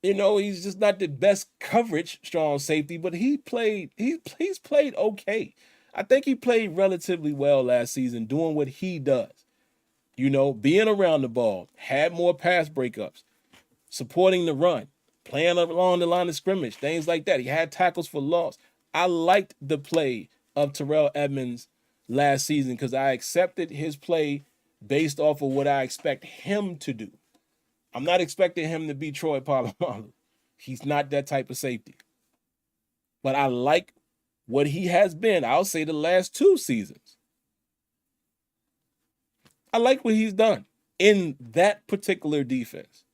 he's just not the best coverage strong safety, but he's played okay. I think he played relatively well last season doing what he does. Being around the ball, had more pass breakups, supporting the run, playing along the line of scrimmage, things like that. He had tackles for loss. I liked the play of Terrell Edmunds last season because I accepted his play based off of what I expect him to do. I'm not expecting him to be Troy Polamalu. He's not that type of safety. But I like what he has been, I'll say the last 2 seasons. I like what he's done in that particular defense.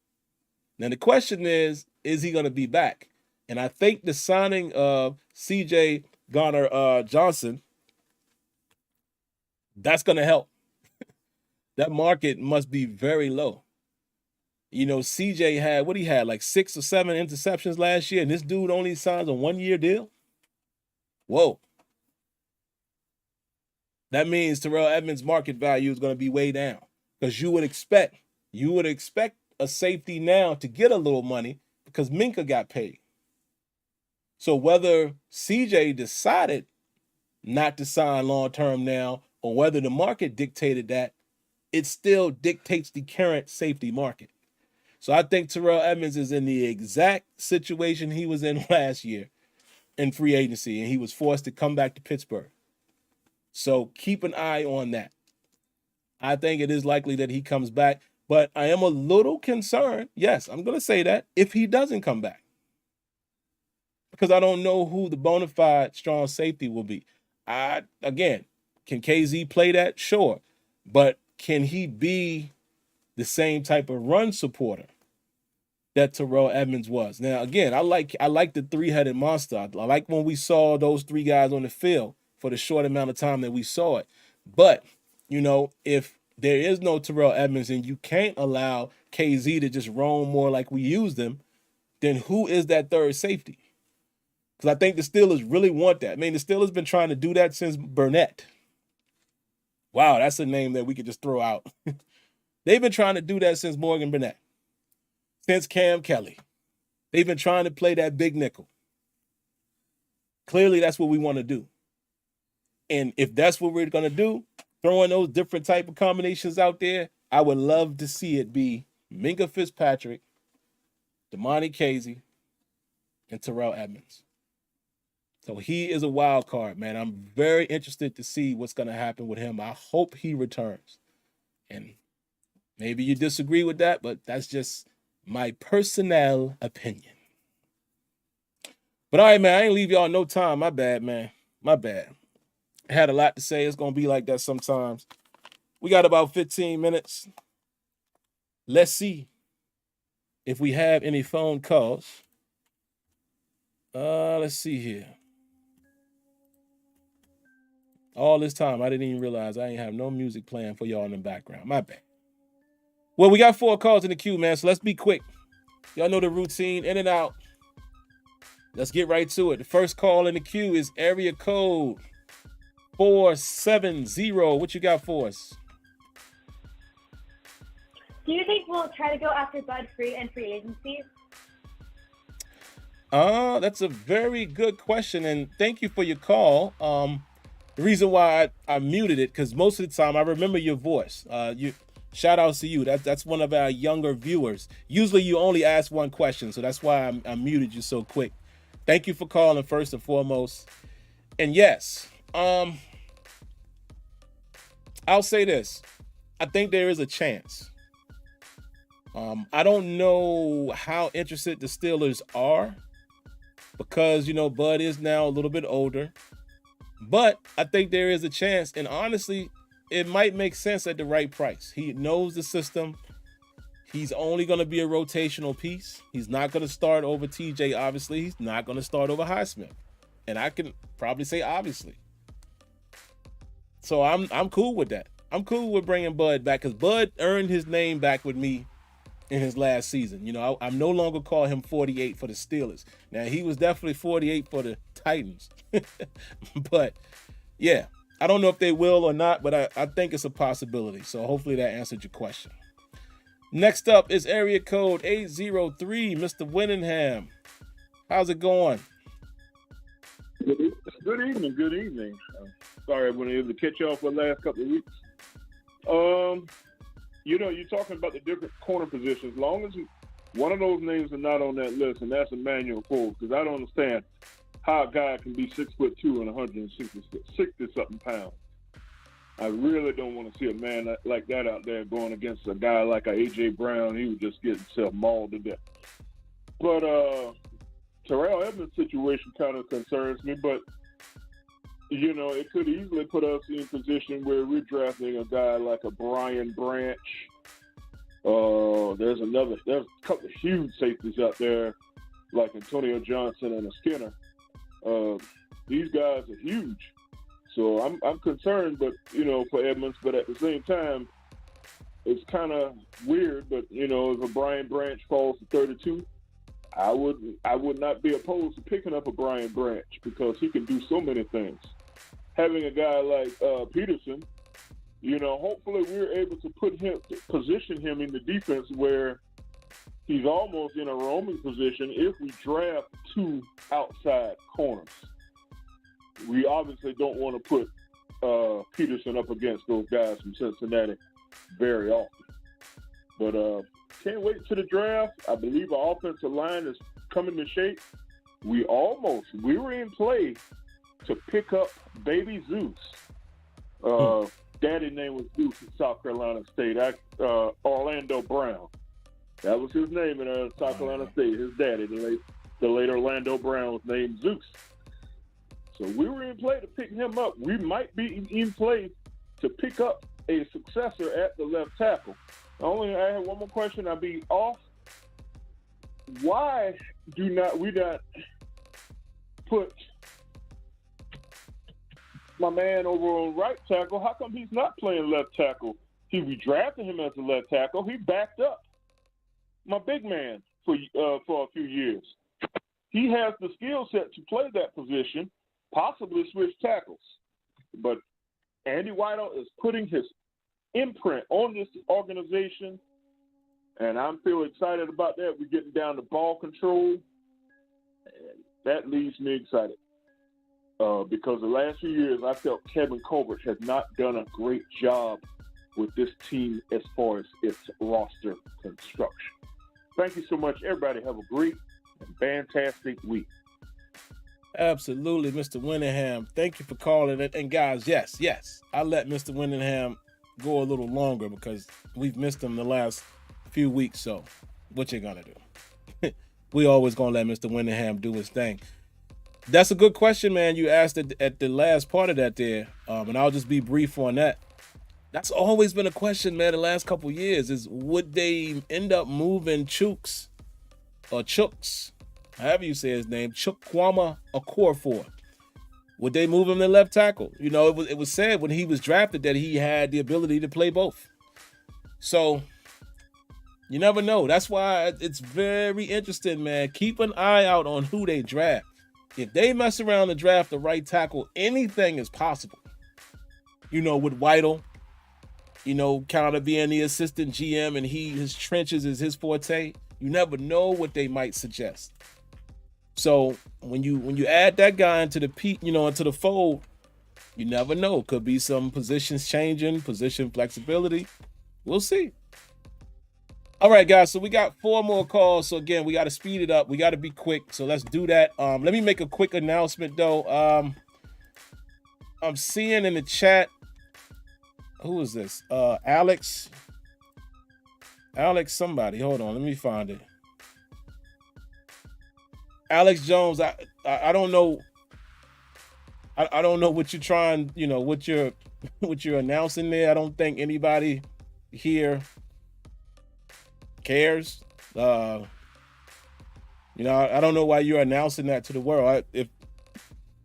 Now the question is he going to be back? And I think the signing of C.J. Gardner-Johnson, that's going to help. That market must be very low. CJ had, like 6 or 7 interceptions last year, and this dude only signs a 1-year deal? Whoa. That means Terrell Edmunds' market value is going to be way down because you would expect a safety now to get a little money because Minkah got paid. So whether CJ decided not to sign long-term now or whether the market dictated that, it still dictates the current safety market. So I think Terrell Edmunds is in the exact situation he was in last year in free agency, and he was forced to come back to Pittsburgh. So keep an eye on that. I think it is likely that he comes back, but I am a little concerned. Yes, I'm going to say that if he doesn't come back, because I don't know who the bona fide strong safety will be. Again, can KZ play that? Sure. But can he be the same type of run supporter that Terrell Edmunds was? Now, again, I like the three-headed monster. I like when we saw those three guys on the field for the short amount of time that we saw it. But, if there is no Terrell Edmunds and you can't allow KZ to just roam more like we used him, then who is that third safety? Because I think the Steelers really want that. I mean, the Steelers been trying to do that since Burnett. Wow, that's a name that we could just throw out. They've been trying to do that since Morgan Burnett, since Cam Kelly. They've been trying to play that big nickel. Clearly, that's what we want to do. And if that's what we're going to do, throwing those different type of combinations out there, I would love to see it be Minkah Fitzpatrick, Damani Casey, and Terrell Edmunds. So he is a wild card, man. I'm very interested to see what's going to happen with him. I hope he returns. And maybe you disagree with that, but that's just my personal opinion. But all right, man, I ain't leave y'all no time. My bad, man. My bad. I had a lot to say. It's going to be like that sometimes. We got about 15 minutes. Let's see if we have any phone calls. Let's see here. All this time, I didn't even realize I ain't have no music playing for y'all in the background. My bad. Well, we got 4 calls in the queue, man, so let's be quick. Y'all know the routine, in and out. Let's get right to it. The first call in the queue is area code 470. What you got for us? Do you think we'll try to go after Bud Free and free agency? That's a very good question, and thank you for your call. The reason why I muted it, because most of the time I remember your voice. Shout outs to you. That's one of our younger viewers. Usually you only ask one question, so that's why I muted you so quick. Thank you for calling first and foremost. And yes, I'll say this. I think there is a chance. I don't know how interested the Steelers are because, Bud is now a little bit older. But I think there is a chance, and honestly, it might make sense at the right price. He knows the system. He's only going to be a rotational piece. He's not going to start over TJ, obviously. He's not going to start over Highsmith. And I can probably say obviously. So I'm cool with that. I'm cool with bringing Bud back because Bud earned his name back with me in his last season. I'm no longer call him 48 for the Steelers. Now, he was definitely 48 for the Titans. But, yeah, I don't know if they will or not, but I think it's a possibility. So hopefully that answered your question. Next up is area code 803, Mr. Winningham. How's it going? Good evening. Sorry I wasn't able to catch y'all for the last couple of weeks. You're talking about the different corner positions. As long as one of those names are not on that list, and that's Emmanuel Forbes, because I don't understand how a guy can be 6'2" and 160-something pounds. I really don't want to see a man like that out there going against a guy like a A.J. Brown. He would just get himself mauled to death. But Terrell Edmunds' situation kind of concerns me, but it could easily put us in a position where we're drafting a guy like a Brian Branch. There's a couple of huge safeties out there, like Antonio Johnson and a Skinner. These guys are huge. So I'm concerned, but for Edmunds. But at the same time, it's kind of weird. But if a Brian Branch falls to 32, I would not be opposed to picking up a Brian Branch because he can do so many things. Having a guy like Peterson, hopefully we're able to position him in the defense where he's almost in a roaming position if we draft 2 outside corners. We obviously don't want to put Peterson up against those guys from Cincinnati very often. But can't wait to the draft. I believe our offensive line is coming to shape. We were in play to pick up baby Zeus. Daddy's name was Zeus at South Carolina State. Orlando Brown. That was his name in South Carolina State. His daddy, the late Orlando Brown, was named Zeus. So we were in play to pick him up. We might be in play to pick up a successor at the left tackle. I have one more question. I'll be off. Why do we not put my man over on right tackle? How come he's not playing left tackle? We drafted him as a left tackle. He backed up my big man for a few years. He has the skill set to play that position, possibly switch tackles. But Andy Weidel is putting his imprint on this organization, and I'm feeling excited about that. We're getting down to ball control, and that leaves me excited. Because the last few years, I felt Kevin Colbert has not done a great job with this team as far as its roster construction. Thank you so much, everybody. Have a great and fantastic week. Absolutely, Mr. Winningham. Thank you for calling it. And guys, yes, I let Mr. Winningham go a little longer because we've missed him the last few weeks. So what you gonna do? We always gonna let Mr. Winningham do his thing. That's a good question, man. You asked at the last part of that there, and I'll just be brief on that. That's always been a question, man, the last couple of years is would they end up moving Chooks, however you say his name, Chukwuma Okorafor? Would they move him to left tackle? You know, it was said when he was drafted that he had the ability to play both. So you never know. That's why it's very interesting, man. Keep an eye out on who they draft. If they mess around and draft the right tackle, anything is possible. You know, with Weidel, you know, kind of being the assistant GM and his trenches is his forte. You never know what they might suggest. So when you add that guy into the fold, you never know. Could be some positions changing, position flexibility. We'll see. All right, guys, so we got 4 more calls. So, again, we got to speed it up. We got to be quick. So, let's do that. Let me make a quick announcement, though. I'm seeing in the chat, who is this? Alex somebody. Hold on. Let me find it. Alex Jones, I don't know. I don't know what you're trying, what you're announcing there. I don't think anybody here cares. I don't know why you're announcing that to the world. If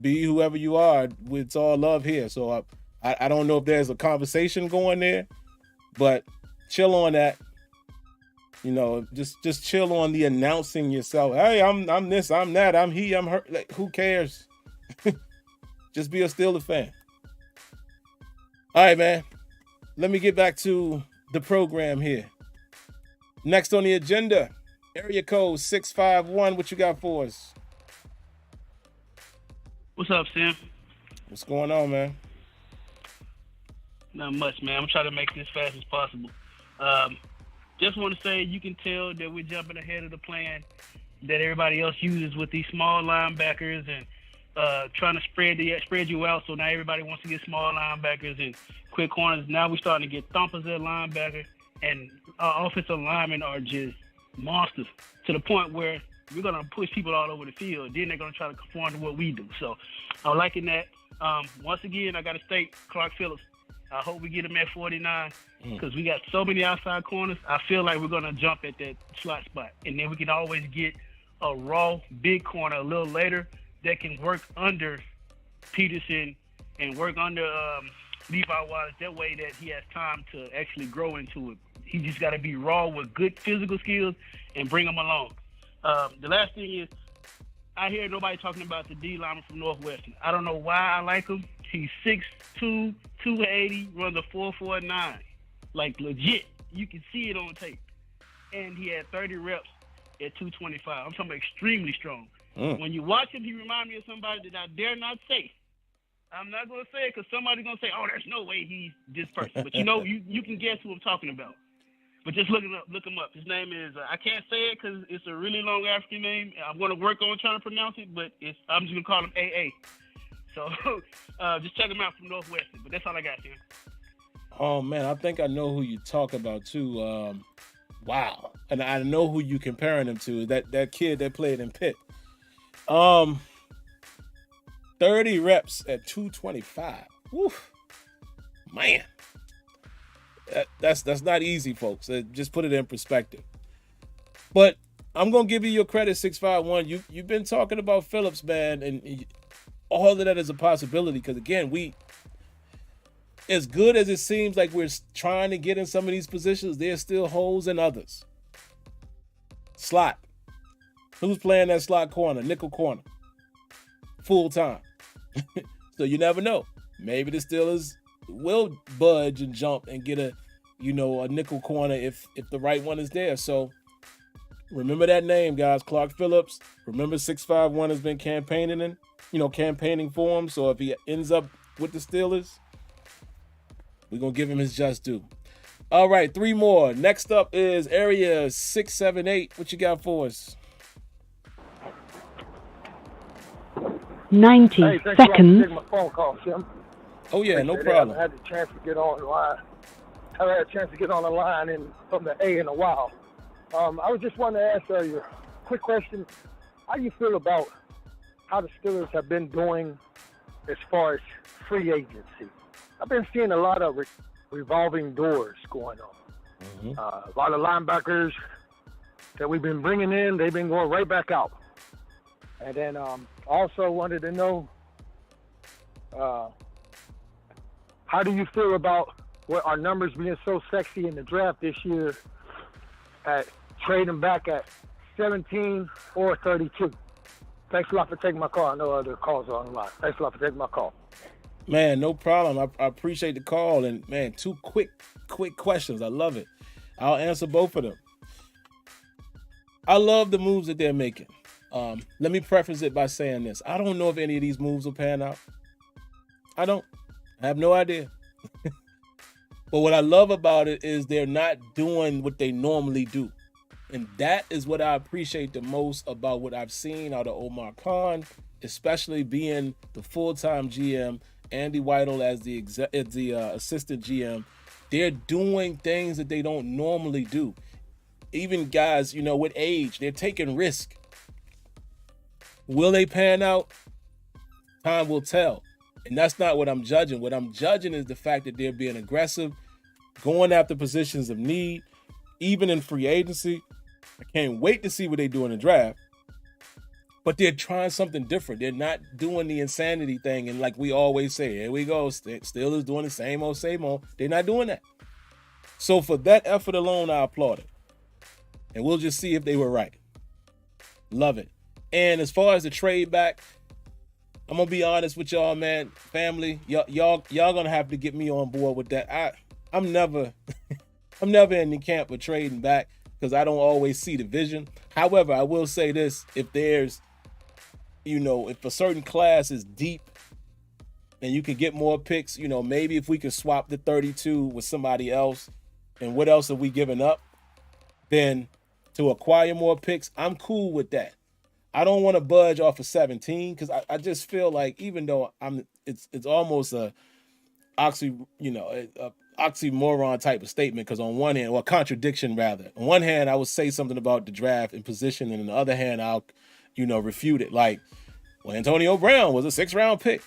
be whoever you are, it's all love here. So I don't know if there's a conversation going there, but chill on that. Just chill on the announcing yourself. Hey, I'm this, I'm that, I'm he, I'm her. Like, who cares? Just be a Steelers fan. All right, man. Let me get back to the program here. Next on the agenda, area code 651. What you got for us? What's up, Sam? What's going on, man? Not much, man. I'm trying to make this fast as possible. Just want to say you can tell that we're jumping ahead of the plan that everybody else uses with these small linebackers and trying to spread you out. So now everybody wants to get small linebackers and quick corners. Now we're starting to get thumpers at linebacker, and our offensive linemen are just monsters to the point where we're going to push people all over the field. Then they're going to try to conform to what we do. So I'm liking that. Once again, I got to state Clark Phillips. I hope we get him at 49 because we got so many outside corners. I feel like we're going to jump at that slot spot. And then we can always get a raw big corner a little later that can work under Peterson and work under Levi Wallace. That way that he has time to actually grow into it. He just got to be raw with good physical skills and bring him along. The last thing is, I hear nobody talking about the D lineman from Northwestern. I don't know why I like him. He's 6'2", 280, runs a 4.49. Like, legit. You can see it on tape. And he had 30 reps at 225. I'm talking about extremely strong. When you watch him, he reminds me of somebody that I dare not say. I'm not going to say it because somebody's going to say, oh, there's no way he's this person. But, you can guess who I'm talking about. But just look him up. His name is, I can't say it because it's a really long African name. I'm going to work on trying to pronounce it, but I'm just going to call him AA. So just check him out from Northwestern. But that's all I got, Tim. Oh, man, I think I know who you talk about, too. Wow. And I know who you comparing him to, that kid that played in Pitt. 30 reps at 225. Woof. Man. That's not easy, folks. Just put it in perspective. But I'm going to give you your credit, 651. You've been talking about Phillips, man, and all of that is a possibility because, again, as good as it seems like we're trying to get in some of these positions, there's still holes in others. Slot. Who's playing that slot corner, nickel corner? Full time. So you never know. Maybe the Steelers will budge and jump and get a nickel corner if the right one is there. So remember that name, guys, Clark Phillips. Remember 651 has been campaigning for him. So if he ends up with the Steelers, we're going to give him his just due. All right, 3 more. Next up is area 678. What you got for us? 90 seconds. Thanks a lot for taking my phone call, Sim. Oh, yeah, no problem. I haven't had the chance to get on the line. I haven't had a chance to get on the line from the A in a while. I was just wanting to ask you a quick question. How do you feel about how the Steelers have been doing as far as free agency? I've been seeing a lot of revolving doors going on. Mm-hmm. A lot of linebackers that we've been bringing in, they've been going right back out. And then also wanted to know, how do you feel about what our numbers being so sexy in the draft this year at trading back at 17 or 32? Thanks a lot for taking my call. I know other calls are on the line. Thanks a lot for taking my call. Man, no problem. I appreciate the call. And, man, 2 quick questions. I love it. I'll answer both of them. I love the moves that they're making. Let me preface it by saying this. I don't know if any of these moves will pan out. I have no idea. But what I love about it is they're not doing what they normally do. And that is what I appreciate the most about what I've seen out of Omar Khan, especially being the full-time GM, Andy Weidel as the assistant GM. They're doing things that they don't normally do. Even guys, with age, they're taking risk. Will they pan out? Time will tell. And that's not what I'm judging. What I'm judging is the fact that they're being aggressive, going after positions of need, even in free agency. I can't wait to see what they do in the draft. But they're trying something different. They're not doing the insanity thing. And like we always say, here we go, Steelers doing the same old. They're not doing that. So for that effort alone, I applaud it. And we'll just see if they were right. Love it. And as far as the trade back, I'm gonna be honest with y'all, man. Family, y'all gonna have to get me on board with that. I'm never in the camp of trading back because I don't always see the vision. However, I will say this: if there's, if a certain class is deep and you can get more picks, maybe if we can swap the 32 with somebody else, and what else are we giving up? Then to acquire more picks, I'm cool with that. I don't want to budge off of 17 because I just feel like even though it's almost a oxymoron type of statement because on one hand, or contradiction rather. On one hand, I would say something about the draft and position, and on the other hand, I'll, refute it. Like, well, Antonio Brown was a 6th-round pick.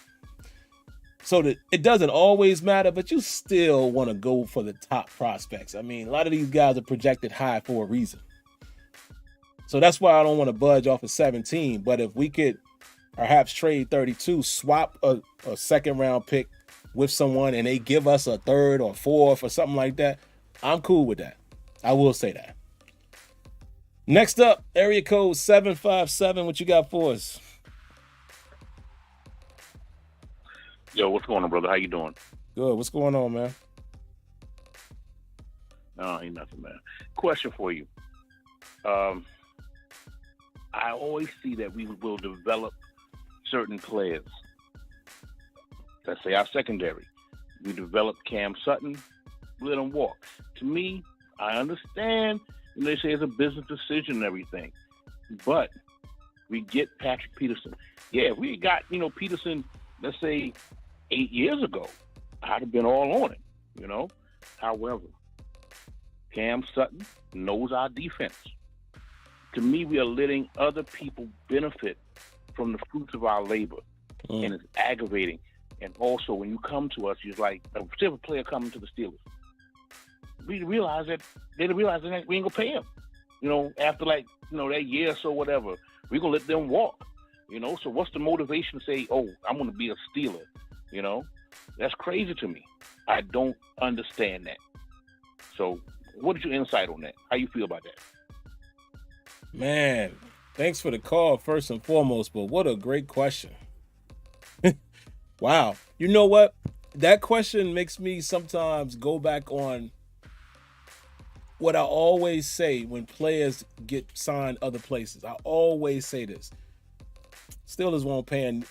So that it doesn't always matter, but you still want to go for the top prospects. I mean, a lot of these guys are projected high for a reason. So that's why I don't want to budge off of 17. But if we could perhaps trade 32, swap a 2nd-round pick with someone and they give us a 3rd or 4th or something like that, I'm cool with that. I will say that. Next up, area code 757. What you got for us? Yo, what's going on, brother? How you doing? Good. What's going on, man? No, ain't nothing, man. Question for you. I always see that we will develop certain players. Let's say our secondary. We develop Cam Sutton, let him walk. To me, I understand. They say it's a business decision and everything, but we get Patrick Peterson. Yeah, if we got Peterson, let's say 8 years ago, I'd have been all on it. However, Cam Sutton knows our defense. To me, we are letting other people benefit from the fruits of our labor, and it's aggravating. And also, when you come to us, you're like a player coming to the Steelers. We realize that they didn't realize that we ain't gonna pay him. After that year or so, whatever, we're gonna let them walk. So what's the motivation to say, "Oh, I'm gonna be a Steeler"? That's crazy to me. I don't understand that. So, what is your insight on that? How you feel about that? Man, thanks for the call first and foremost, but what a great question. Wow. You know what? That question makes me sometimes go back on what I always say when players get signed other places. I always say this. Steelers won't pay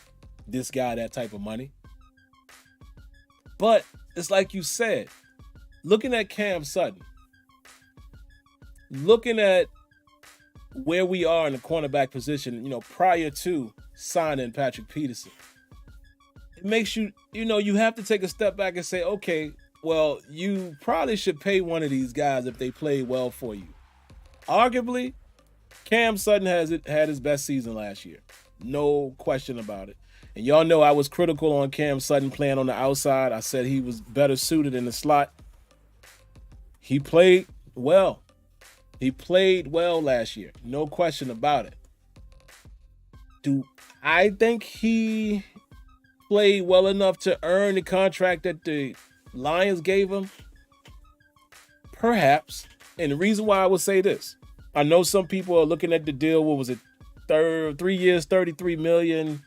this guy that type of money. But it's like you said, looking at Cam Sutton, looking at where we are in the cornerback position, prior to signing Patrick Peterson, it makes you have to take a step back and say, okay, well, you probably should pay one of these guys if they play well for you. Arguably, Cam Sutton had his best season last year. No question about it. And y'all know I was critical on Cam Sutton playing on the outside. I said he was better suited in the slot. He played well. He played well last year. No question about it. Do I think he played well enough to earn the contract that the Lions gave him? Perhaps. And the reason why I would say this, I know some people are looking at the deal, what was it, 3 years, $33 million,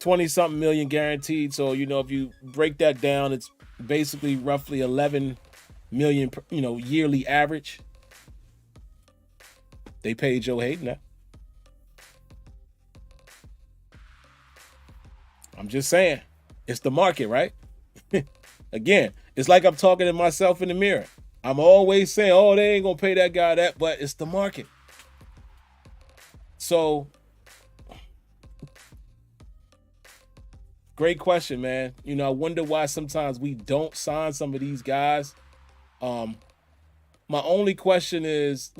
20-something million guaranteed. So, if you break that down, it's basically roughly $11 million, yearly average. They paid Joe Hayden that. I'm just saying, it's the market, right? Again, it's like I'm talking to myself in the mirror. I'm always saying, oh, they ain't going to pay that guy that, but it's the market. So, great question, man. I wonder why sometimes we don't sign some of these guys. My only question is,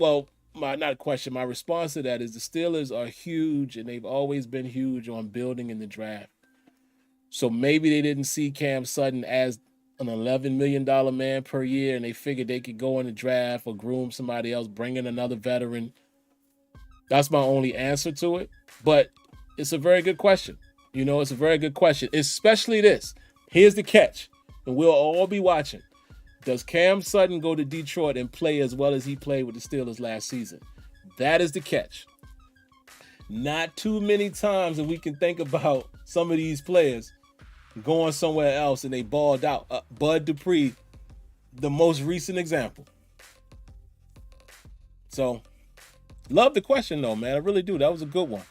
my response to that is the Steelers are huge, and they've always been huge on building in the draft. So maybe they didn't see Cam Sutton as an $11 million man per year, and they figured they could go in the draft or groom somebody else, bring in another veteran. That's my only answer to it. But it's a very good question. It's a very good question, especially this. Here's the catch, and we'll all be watching. Does Cam Sutton go to Detroit and play as well as he played with the Steelers last season? That is the catch. Not too many times that we can think about some of these players going somewhere else and they balled out. Bud Dupree, the most recent example. So, love the question though, man. I really do. That was a good one.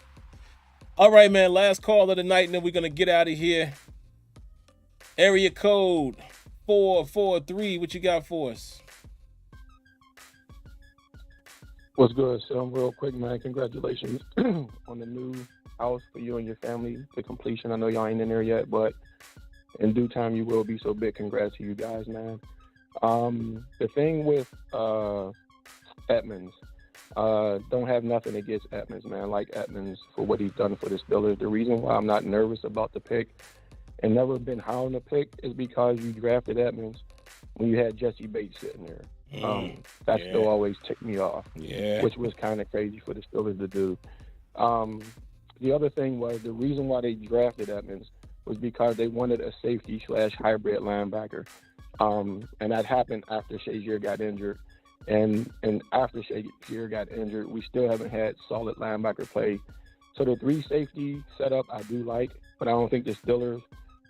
All right, man. Last call of the night, and then we're going to get out of here. Area code 443. What you got for us? What's good, Sim? Real quick, man. Congratulations on the new house for you and your family, the completion. I know y'all ain't in there yet, but in due time you will be. So big congrats to you guys, man. The thing with Edmunds, don't have nothing against Edmunds, man. Like Edmunds for what he's done for the Steelers. The reason why I'm not nervous about the pick and never been high on the pick is because you drafted Edmunds when you had Jesse Bates sitting there. That still always ticked me off, which was kind of crazy for the Steelers to do. The other thing was the reason why they drafted Edmunds was because they wanted a safety/hybrid linebacker. And that happened after Shazier got injured. And after Shazier got injured, we still haven't had solid linebacker play. So the 3 safety setup I do like, but I don't think the Steelers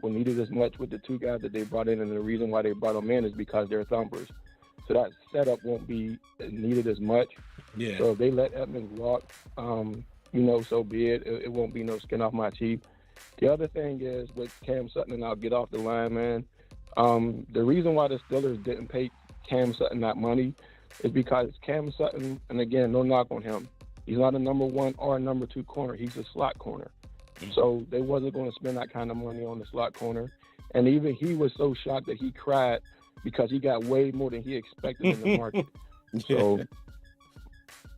will need it as much with the 2 guys that they brought in. And the reason why they brought them in is because they're thumpers. So that setup won't be needed as much. Yeah. So if they let Edmunds walk, so be it. It won't be no skin off my teeth. The other thing is with Cam Sutton, and I'll get off the line, man. The reason why the Steelers didn't pay Cam Sutton that money is because Cam Sutton, and again, no knock on him, he's not a number 1 or a number 2 corner. He's a slot corner. So they wasn't going to spend that kind of money on the slot corner. And even he was so shocked that he cried because he got way more than he expected in the market. So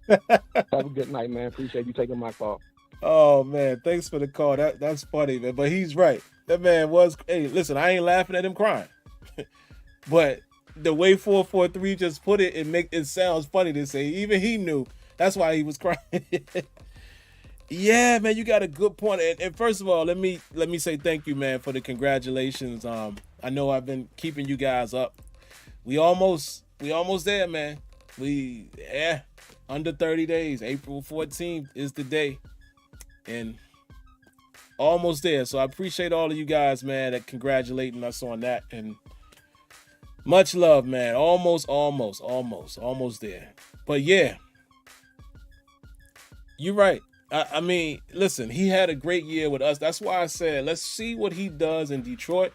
have a good night, man. Appreciate you taking my call. Oh, man, thanks for the call. That's funny, man. But he's right. That man was, hey, listen, I ain't laughing at him crying. But the way 443 just put it, it sounds funny to say. Even he knew. That's why he was crying. Yeah, man, you got a good point. And first of all, let me say thank you, man, for the congratulations. I know I've been keeping you guys up. We almost there, man. Under 30 days. April 14th is the day. And almost there. So I appreciate all of you guys, man, that congratulating us on that. And much love, man. Almost there. But yeah, you're right. I mean, listen, he had a great year with us. That's why I said, let's see what he does in Detroit.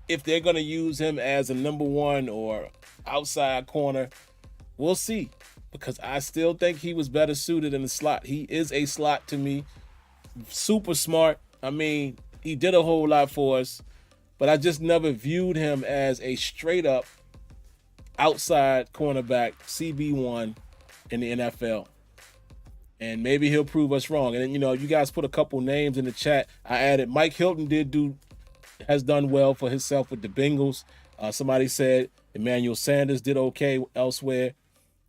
If they're going to use him as a number 1 or outside corner, we'll see. Because I still think he was better suited in the slot. He is a slot to me. Super smart. I mean, he did a whole lot for us. But I just never viewed him as a straight up outside cornerback, CB1 in the NFL. And maybe he'll prove us wrong. And then, you guys put a couple names in the chat. I added Mike Hilton has done well for himself with the Bengals. Somebody said Emmanuel Sanders did okay elsewhere.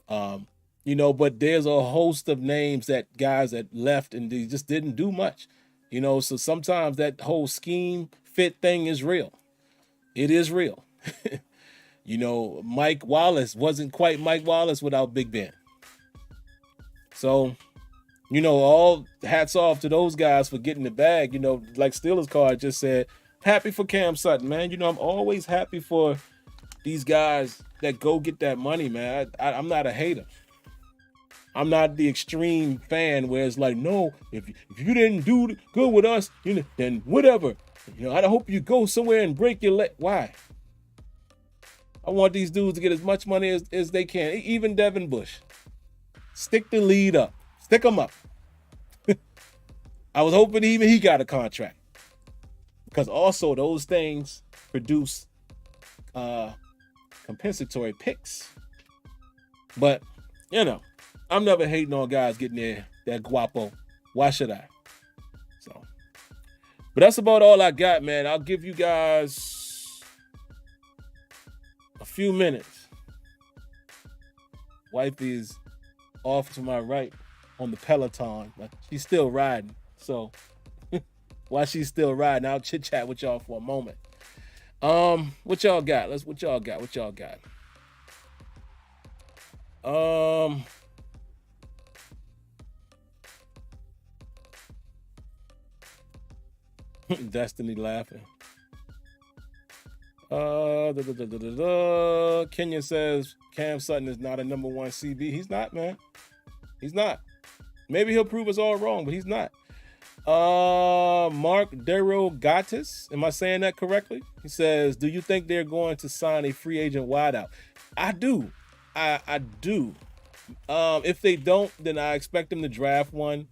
But there's a host of names that guys that left and they just didn't do much. So sometimes that whole scheme fit thing is real. It is real. Mike Wallace wasn't quite Mike Wallace without Big Ben. So, all hats off to those guys for getting the bag. Like Steelers card just said, happy for Cam Sutton, man. I'm always happy for these guys that go get that money, man. I'm not a hater. I'm not the extreme fan where it's like, no, if you didn't do good with us, then whatever. I hope you go somewhere and break your leg. Why? I want these dudes to get as much money as they can. Even Devin Bush. Stick the lead up. Stick them up. I was hoping even he got a contract. Because also those things produce compensatory picks. But, I'm never hating on guys getting that guapo. Why should I? So, but that's about all I got, man. I'll give you guys a few minutes. Wifey's off to my right on the Peloton. She's still riding. So while she's still riding, I'll chit chat with y'all for a moment. What y'all got? What y'all got? Destiny laughing. Kenya says Cam Sutton is not a number 1 CB. He's not, man. He's not. Maybe he'll prove us all wrong, but he's not. Mark Derogatis, am I saying that correctly? He says, do you think they're going to sign a free agent wideout? I do. I do. If they don't, then I expect them to draft one.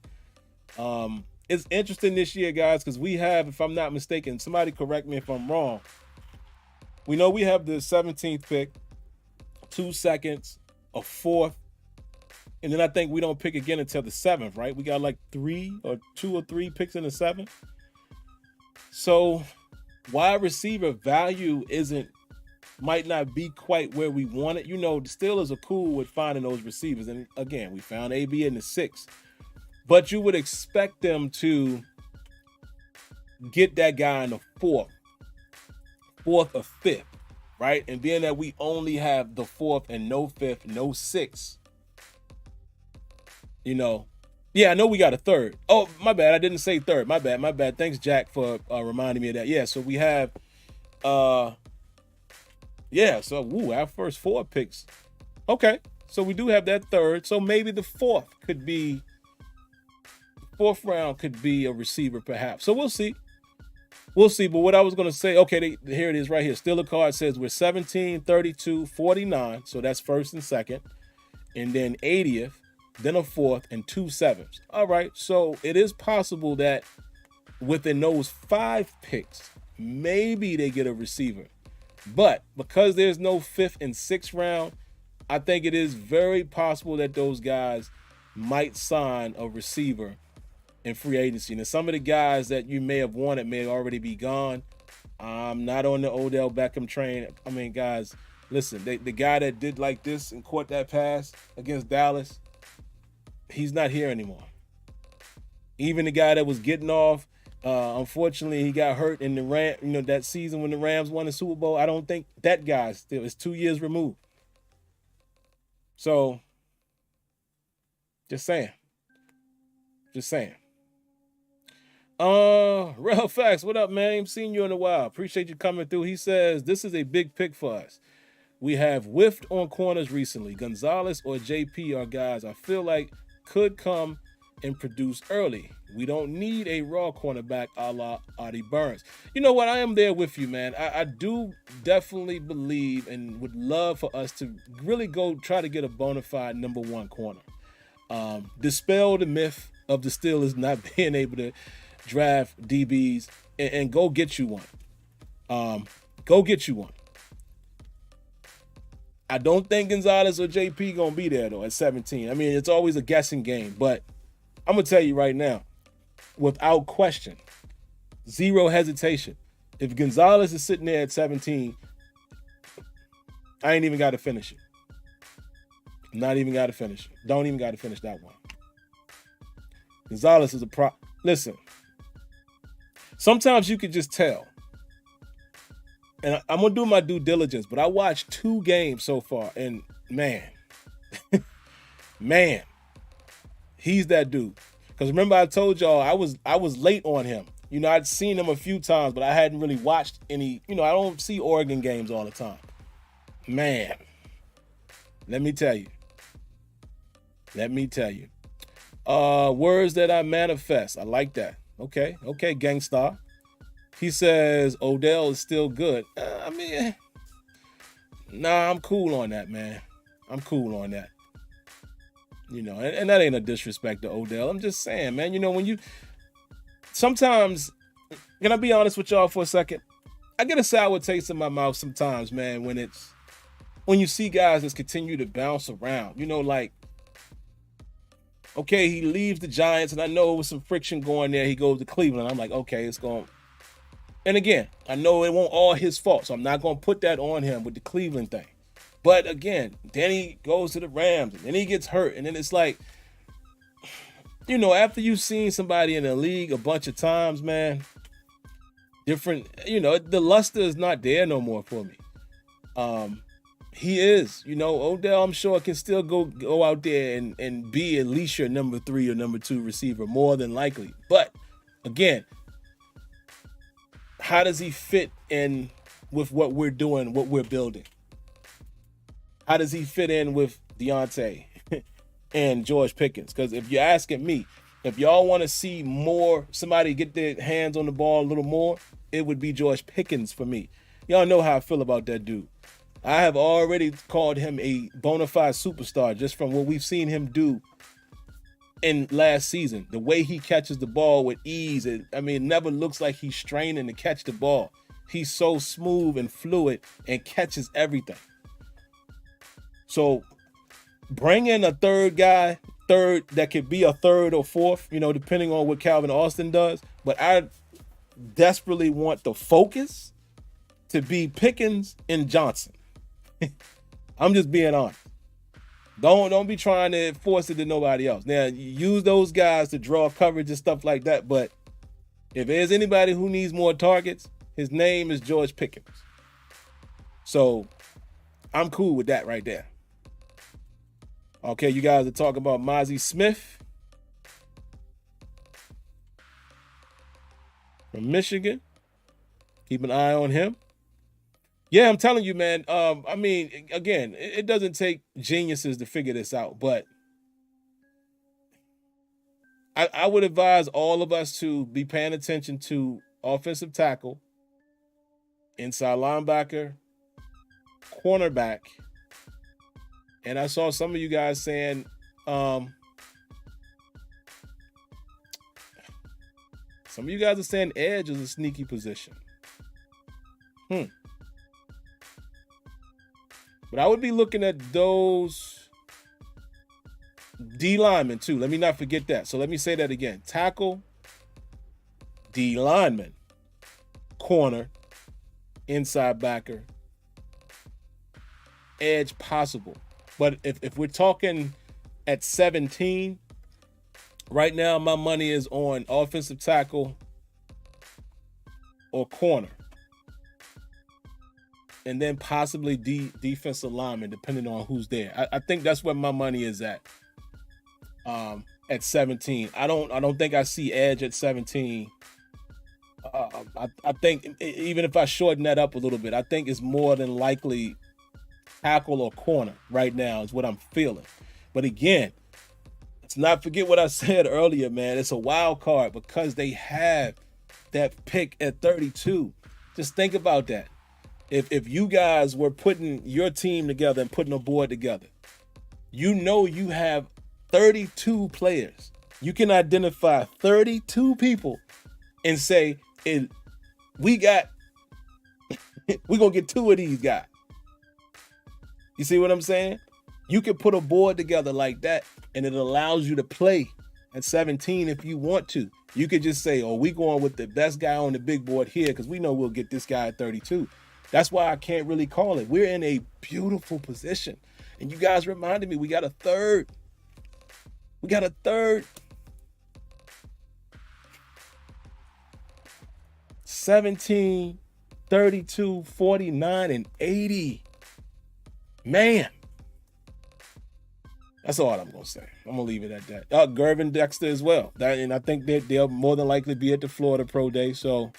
It's interesting this year, guys, because we have, if I'm not mistaken, somebody correct me if I'm wrong. We know we have the 17th pick, 2 seconds, a 4th, and then I think we don't pick again until the 7th, right? We got like 2 or 3 picks in the 7th. So wide receiver value might not be quite where we want it. The Steelers are cool with finding those receivers. And again, we found AB in the 6th. But you would expect them to get that guy in the 4th or 5th, right? And being that we only have the 4th and no 5th, no 6th, yeah, I know we got a 3rd. Oh, my bad. I didn't say 3rd. My bad. Thanks, Jack, for reminding me of that. Yeah, so we have, our first 4 picks. Okay, so we do have that 3rd. So maybe the 4th could be, 4th round could be a receiver perhaps. So we'll see. we'll see. But what I was going to say, okay, here it is right here. Steeler card says we're 17, 32, 49. So that's first and second. And then 80th, then a fourth, and 2 sevens. All right. So it is possible that within those 5 picks, maybe they get a receiver. But because there's no 5th and 6th round, I think it is very possible that those guys might sign a receiver in free agency. And some of the guys that you may have wanted may already be gone. I'm not on the Odell Beckham train. I mean, guys, listen, the guy that did like this and caught that pass against Dallas, he's not here anymore. Even the guy that was getting off, unfortunately, he got hurt in the that season when the Rams won the Super Bowl. I don't think that guy still is 2 years removed. So, just saying. Real Facts, what up, man? Ain't seen you in a while. Appreciate you coming through. He says, this is a big pick for us. We have whiffed on corners recently. Gonzalez or JP are guys I feel like could come and produce early. We don't need a raw cornerback a la Artie Burns. You know what? I am there with you, man. I do definitely believe and would love for us to really go try to get a bona fide number 1 corner. Dispel the myth of the Steelers not being able to draft DBs and go get you one. Go get you one. I don't think Gonzalez or JP gonna be there though at 17. I mean, it's always a guessing game, but I'm gonna tell you right now, without question, zero hesitation. If Gonzalez is sitting there at 17, I ain't even got to finish it. Not even got to finish it. Don't even got to finish that one. Gonzalez is a Listen, sometimes you could just tell. And I'm going to do my due diligence, but I watched 2 games so far, and man, he's that dude. Because remember I told y'all I was late on him. You know, I'd seen him a few times, but I hadn't really watched any. You know, I don't see Oregon games all the time. Man, let me tell you. Words that I manifest. I like that. Okay, Gangstar. He says Odell is still good. I'm cool on that, man. I'm cool on that. You know, and that ain't a disrespect to Odell. I'm just saying, man, you know, sometimes, can I be honest with y'all for a second? I get a sour taste in my mouth sometimes, man, when you see guys that continue to bounce around. You know, like, okay, he leaves the Giants, and I know it was some friction going there. He goes to Cleveland. I'm like, okay, it's going. And again, I know it won't all his fault, so I'm not going to put that on him with the Cleveland thing. But again, then he goes to the Rams, and then he gets hurt. And then it's like, you know, after you've seen somebody in the league a bunch of times, man, different, you know, the luster is not there no more for me. He is, you know, Odell, I'm sure, can still go out there and be at least your number 3 or number 2 receiver, more than likely. But again, how does he fit in with what we're doing, what we're building? How does he fit in with Deontay and George Pickens? Because if you're asking me, if y'all want to see more, somebody get their hands on the ball a little more, it would be George Pickens for me. Y'all know how I feel about that dude. I have already called him a bona fide superstar just from what we've seen him do in last season. The way he catches the ball with ease. It never looks like he's straining to catch the ball. He's so smooth and fluid and catches everything. So bring in a third guy, that could be a 3rd or 4th, you know, depending on what Calvin Austin does. But I desperately want the focus to be Pickens and Johnson. I'm just being honest. Don't be trying to force it to nobody else. Now, use those guys to draw coverage and stuff like that. But if there's anybody who needs more targets, his name is George Pickens. So I'm cool with that right there. Okay, you guys are talking about Mozzie Smith from Michigan. Keep an eye on him. Yeah, I'm telling you, man. Again, it doesn't take geniuses to figure this out, but I would advise all of us to be paying attention to offensive tackle, inside linebacker, cornerback, and I saw some of you guys saying some of you guys are saying edge is a sneaky position. But I would be looking at those D linemen too. Let me not forget that. So let me say that again. Tackle, D lineman, corner, inside backer, edge possible. But if we're talking at 17, right now my money is on offensive tackle or corner. And then possibly defensive lineman, depending on who's there. I think that's where my money is at 17. I don't think I see edge at 17. I think even if I shorten that up a little bit, I think it's more than likely tackle or corner right now is what I'm feeling. But again, let's not forget what I said earlier, man. It's a wild card because they have that pick at 32. Just think about that. If you guys were putting your team together and putting a board together, you know you have 32 players. You can identify 32 people and say, we're going to get 2 of these guys. You see what I'm saying? You can put a board together like that, and it allows you to play at 17 if you want to. You could just say, we going with the best guy on the big board here because we know we'll get this guy at 32. That's why I can't really call it. We're in a beautiful position. And you guys reminded me, we got a third. 17, 32, 49, and 80. Man. That's all I'm going to say. I'm going to leave it at that. Gervin Dexter as well. And I think they'll more than likely be at the Florida Pro Day. So,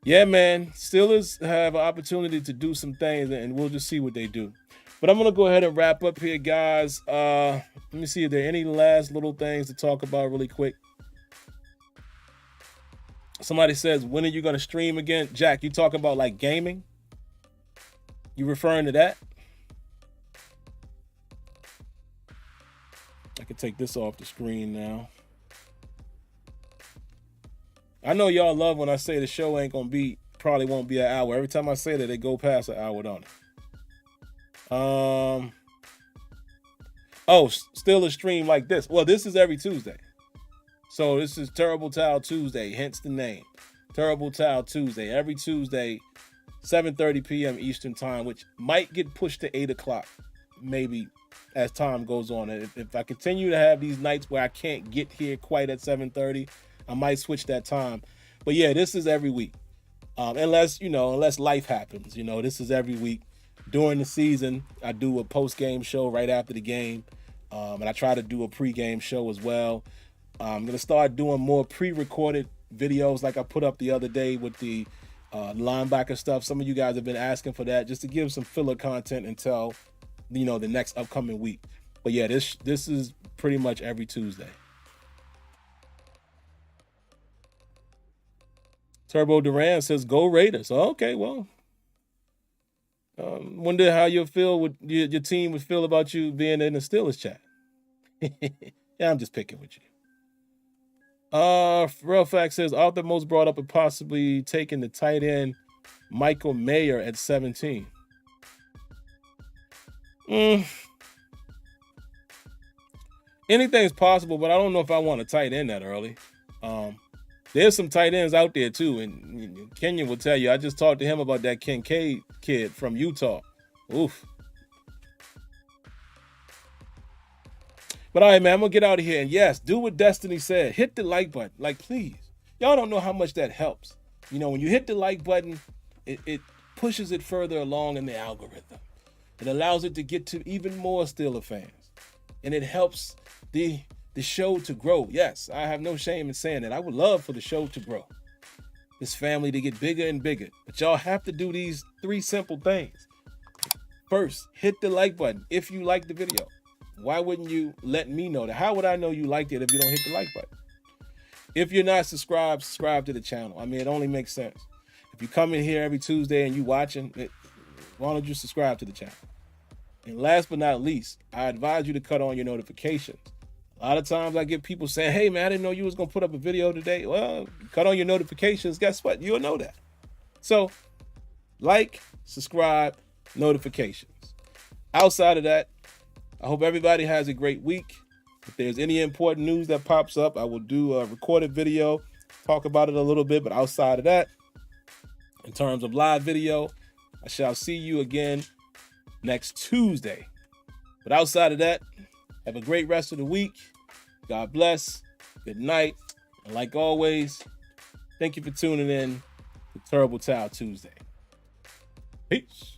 yeah, man. Steelers have an opportunity to do some things, and we'll just see what they do. But I'm going to go ahead and wrap up here, guys. Let me see if there are any last little things to talk about really quick. Somebody says, when are you going to stream again? Jack, you talking about like gaming? You referring to that? I can take this off the screen now. I know y'all love when I say the show ain't going to be, probably won't be an hour. Every time I say that, they go past an hour, don't it? Still a stream like this. Well, this is every Tuesday. So this is Terrible Towel Tuesday, hence the name. Terrible Towel Tuesday. Every Tuesday, 7:30 p.m. Eastern Time, which might get pushed to 8 o'clock, maybe as time goes on. And if I continue to have these nights where I can't get here quite at 7:30, I might switch that time. But yeah, this is every week. Unless life happens. This is every week. During the season, I do a post-game show right after the game. And I try to do a pre-game show as well. I'm going to start doing more pre-recorded videos like I put up the other day with the linebacker stuff. Some of you guys have been asking for that just to give some filler content until, the next upcoming week. But yeah, this is pretty much every Tuesday. Turbo Duran says, go Raiders. Okay, well. Wonder how your team would feel about you being in the Steelers chat. Yeah, I'm just picking with you. Real Fact says Arthur most brought up and possibly taking the tight end Michael Mayer at 17. Anything's possible, but I don't know if I want a tight end that early. There's some tight ends out there too, and Kenyon will tell you. I just talked to him about that Kincaid kid from Utah. Oof. But all right, man, I'm going to get out of here. And yes, do what Destiny said. Hit the like button. Like, please. Y'all don't know how much that helps. When you hit the like button, it pushes it further along in the algorithm. It allows it to get to even more Steeler fans. And it helps the show to grow. Yes, I have no shame in saying that. I would love for the show to grow. This family to get bigger and bigger. But y'all have to do these 3 simple things. First, hit the like button if you like the video. Why wouldn't you let me know that? How would I know you liked it if you don't hit the like button? If you're not subscribed, subscribe to the channel. I mean, it only makes sense. If you come in here every Tuesday and you watching it, why don't you subscribe to the channel? And last but not least, I advise you to cut on your notifications. A lot of times I get people saying, hey man, I didn't know you was gonna put up a video today. Well, cut on your notifications. Guess what? You'll know that. So like, subscribe, notifications. Outside of that, I hope everybody has a great week. If there's any important news that pops up, I will do a recorded video, talk about it a little bit. But outside of that, in terms of live video, I shall see you again next Tuesday. But outside of that, have a great rest of the week. God bless. Good night. And like always, thank you for tuning in to Terrible Towel Tuesday. Peace.